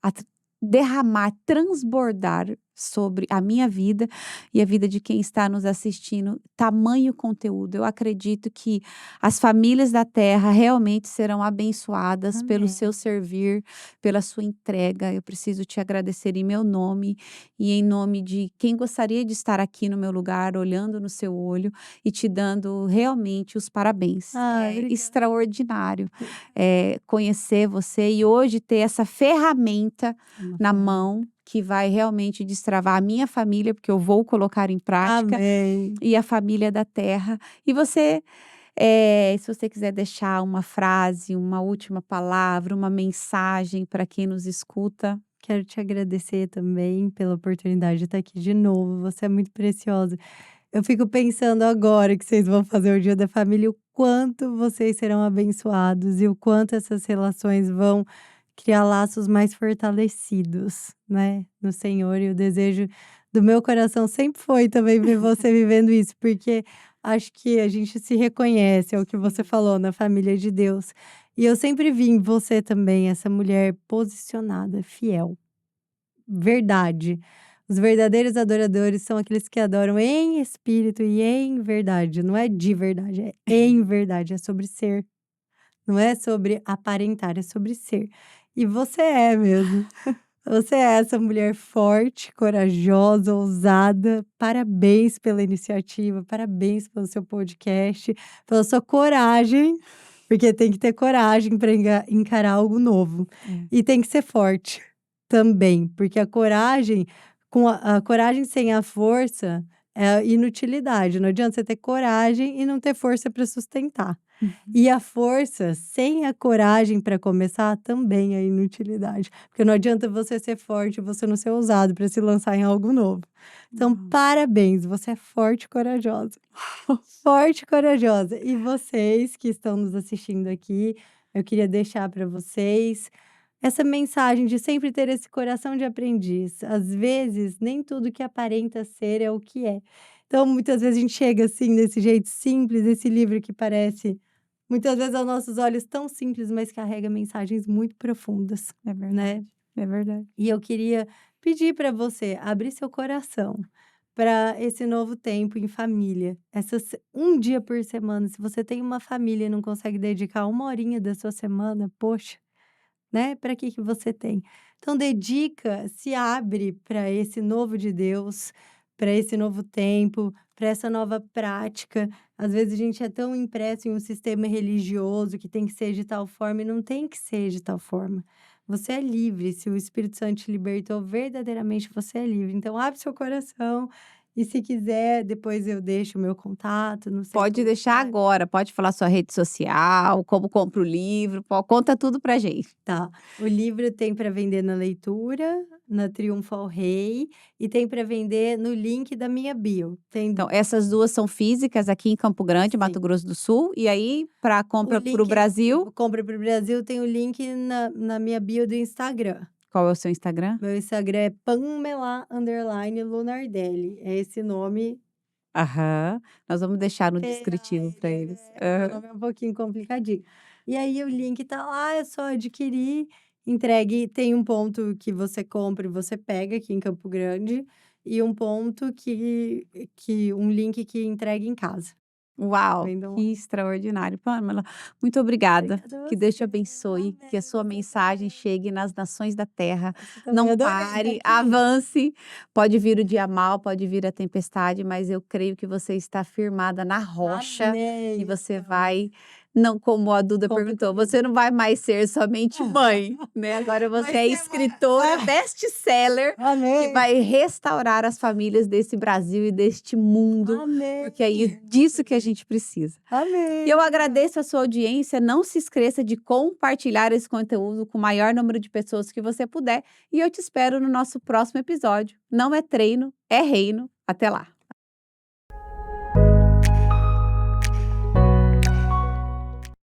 derramar, transbordar sobre a minha vida e a vida de quem está nos assistindo, tamanho conteúdo. Eu acredito que as famílias da terra realmente serão abençoadas pelo seu Amém. servir, pela sua entrega. Eu preciso te agradecer em meu nome e em nome de quem gostaria de estar aqui no meu lugar, olhando no seu olho e te dando realmente os parabéns. Ai, É obrigada. extraordinário, conhecer você e hoje ter essa ferramenta É uma na ferramenta. mão que vai realmente destravar a minha família, porque eu vou colocar em prática, Amém. e a família da terra. E você, se você quiser deixar uma frase, uma última palavra, uma mensagem para quem nos escuta. Quero te agradecer também pela oportunidade de estar aqui de novo, você é muito preciosa. Eu fico pensando agora que vocês vão fazer o Dia da Família, o quanto vocês serão abençoados e o quanto essas relações vão criar laços mais fortalecidos, né, no Senhor. E o desejo do meu coração sempre foi também ver você vivendo isso, porque acho que a gente se reconhece, é o que você Sim. falou, na família de Deus. E eu sempre vi em você também essa mulher posicionada, fiel. Verdade. Os verdadeiros adoradores são aqueles que adoram em espírito e em verdade. Não é de verdade, é em verdade, é sobre ser. Não é sobre aparentar, é sobre ser. E você é mesmo. Você é essa mulher forte, corajosa, ousada. Parabéns pela iniciativa, parabéns pelo seu podcast, pela sua coragem, porque tem que ter coragem para encarar algo novo. É. E tem que ser forte também, porque a coragem, com a coragem sem a força é inutilidade. Não adianta você ter coragem e não ter força para sustentar. Uhum. E a força sem a coragem para começar também é inutilidade, porque não adianta você ser forte e você não ser ousado para se lançar em algo novo. Então, Uau. parabéns, você é forte e corajosa. Forte e corajosa. E vocês que estão nos assistindo aqui, eu queria deixar para vocês essa mensagem de sempre ter esse coração de aprendiz. Às vezes, nem tudo que aparenta ser é o que é. Então, muitas vezes a gente chega assim, desse jeito simples, esse livro que parece, muitas vezes aos nossos olhos tão simples, mas carrega mensagens muito profundas, É né? verdade, é verdade. E eu queria pedir para você abrir seu coração para esse novo tempo em família. Um dia por semana, se você tem uma família e não consegue dedicar uma horinha da sua semana, poxa, né? Para que você tem? Então dedica, se abre para esse novo de Deus, para esse novo tempo, para essa nova prática. Às vezes a gente é tão impresso em um sistema religioso que tem que ser de tal forma e não tem que ser de tal forma. Você é livre, se o Espírito Santo te libertou, verdadeiramente você é livre. Então abre seu coração e se quiser, depois eu deixo o meu contato, não sei Pode como deixar faz. agora, pode falar sua rede social, como compra o livro, conta tudo pra gente. Tá. O livro tem para vender na Leitura, na Triunfal Rei e tem para vender no link da minha bio. Então, essas 2 são físicas aqui em Campo Grande, Mato Sim. Grosso do Sul, e aí para O compra para o link Brasil, compra para o Brasil tem o link na minha bio do Instagram. qual é o seu Instagram? Meu Instagram é Pamela_Lunardelli. É esse nome. Aham, nós vamos deixar no descritivo para eles. O nome é um pouquinho complicadinho. E aí o link tá lá, é só adquirir, entregue. Tem um ponto que você compra e você pega aqui em Campo Grande, e um ponto que um link que entrega em casa. Uau, Vendo que extraordinário. Pamela, muito obrigada. Obrigada a Que Deus te você. abençoe, Amém. que a sua Você mensagem também. chegue nas nações da terra. Você também. Não Adorei estar pare, aqui. avance. Pode vir o dia mal, pode vir a tempestade, mas eu creio que você está firmada na rocha e Amém. você vai, não como a Duda Compre perguntou, comigo. você não vai mais ser somente mãe, né? Agora Vai você é ser escritora, best-seller, que Amém. vai restaurar as famílias desse Brasil e deste mundo, Amém. porque é disso que a gente precisa. E eu Amém. agradeço a sua audiência. Não se esqueça de compartilhar esse conteúdo com o maior número de pessoas que você puder. E eu te espero no nosso próximo episódio. Não é treino, é reino. Até lá!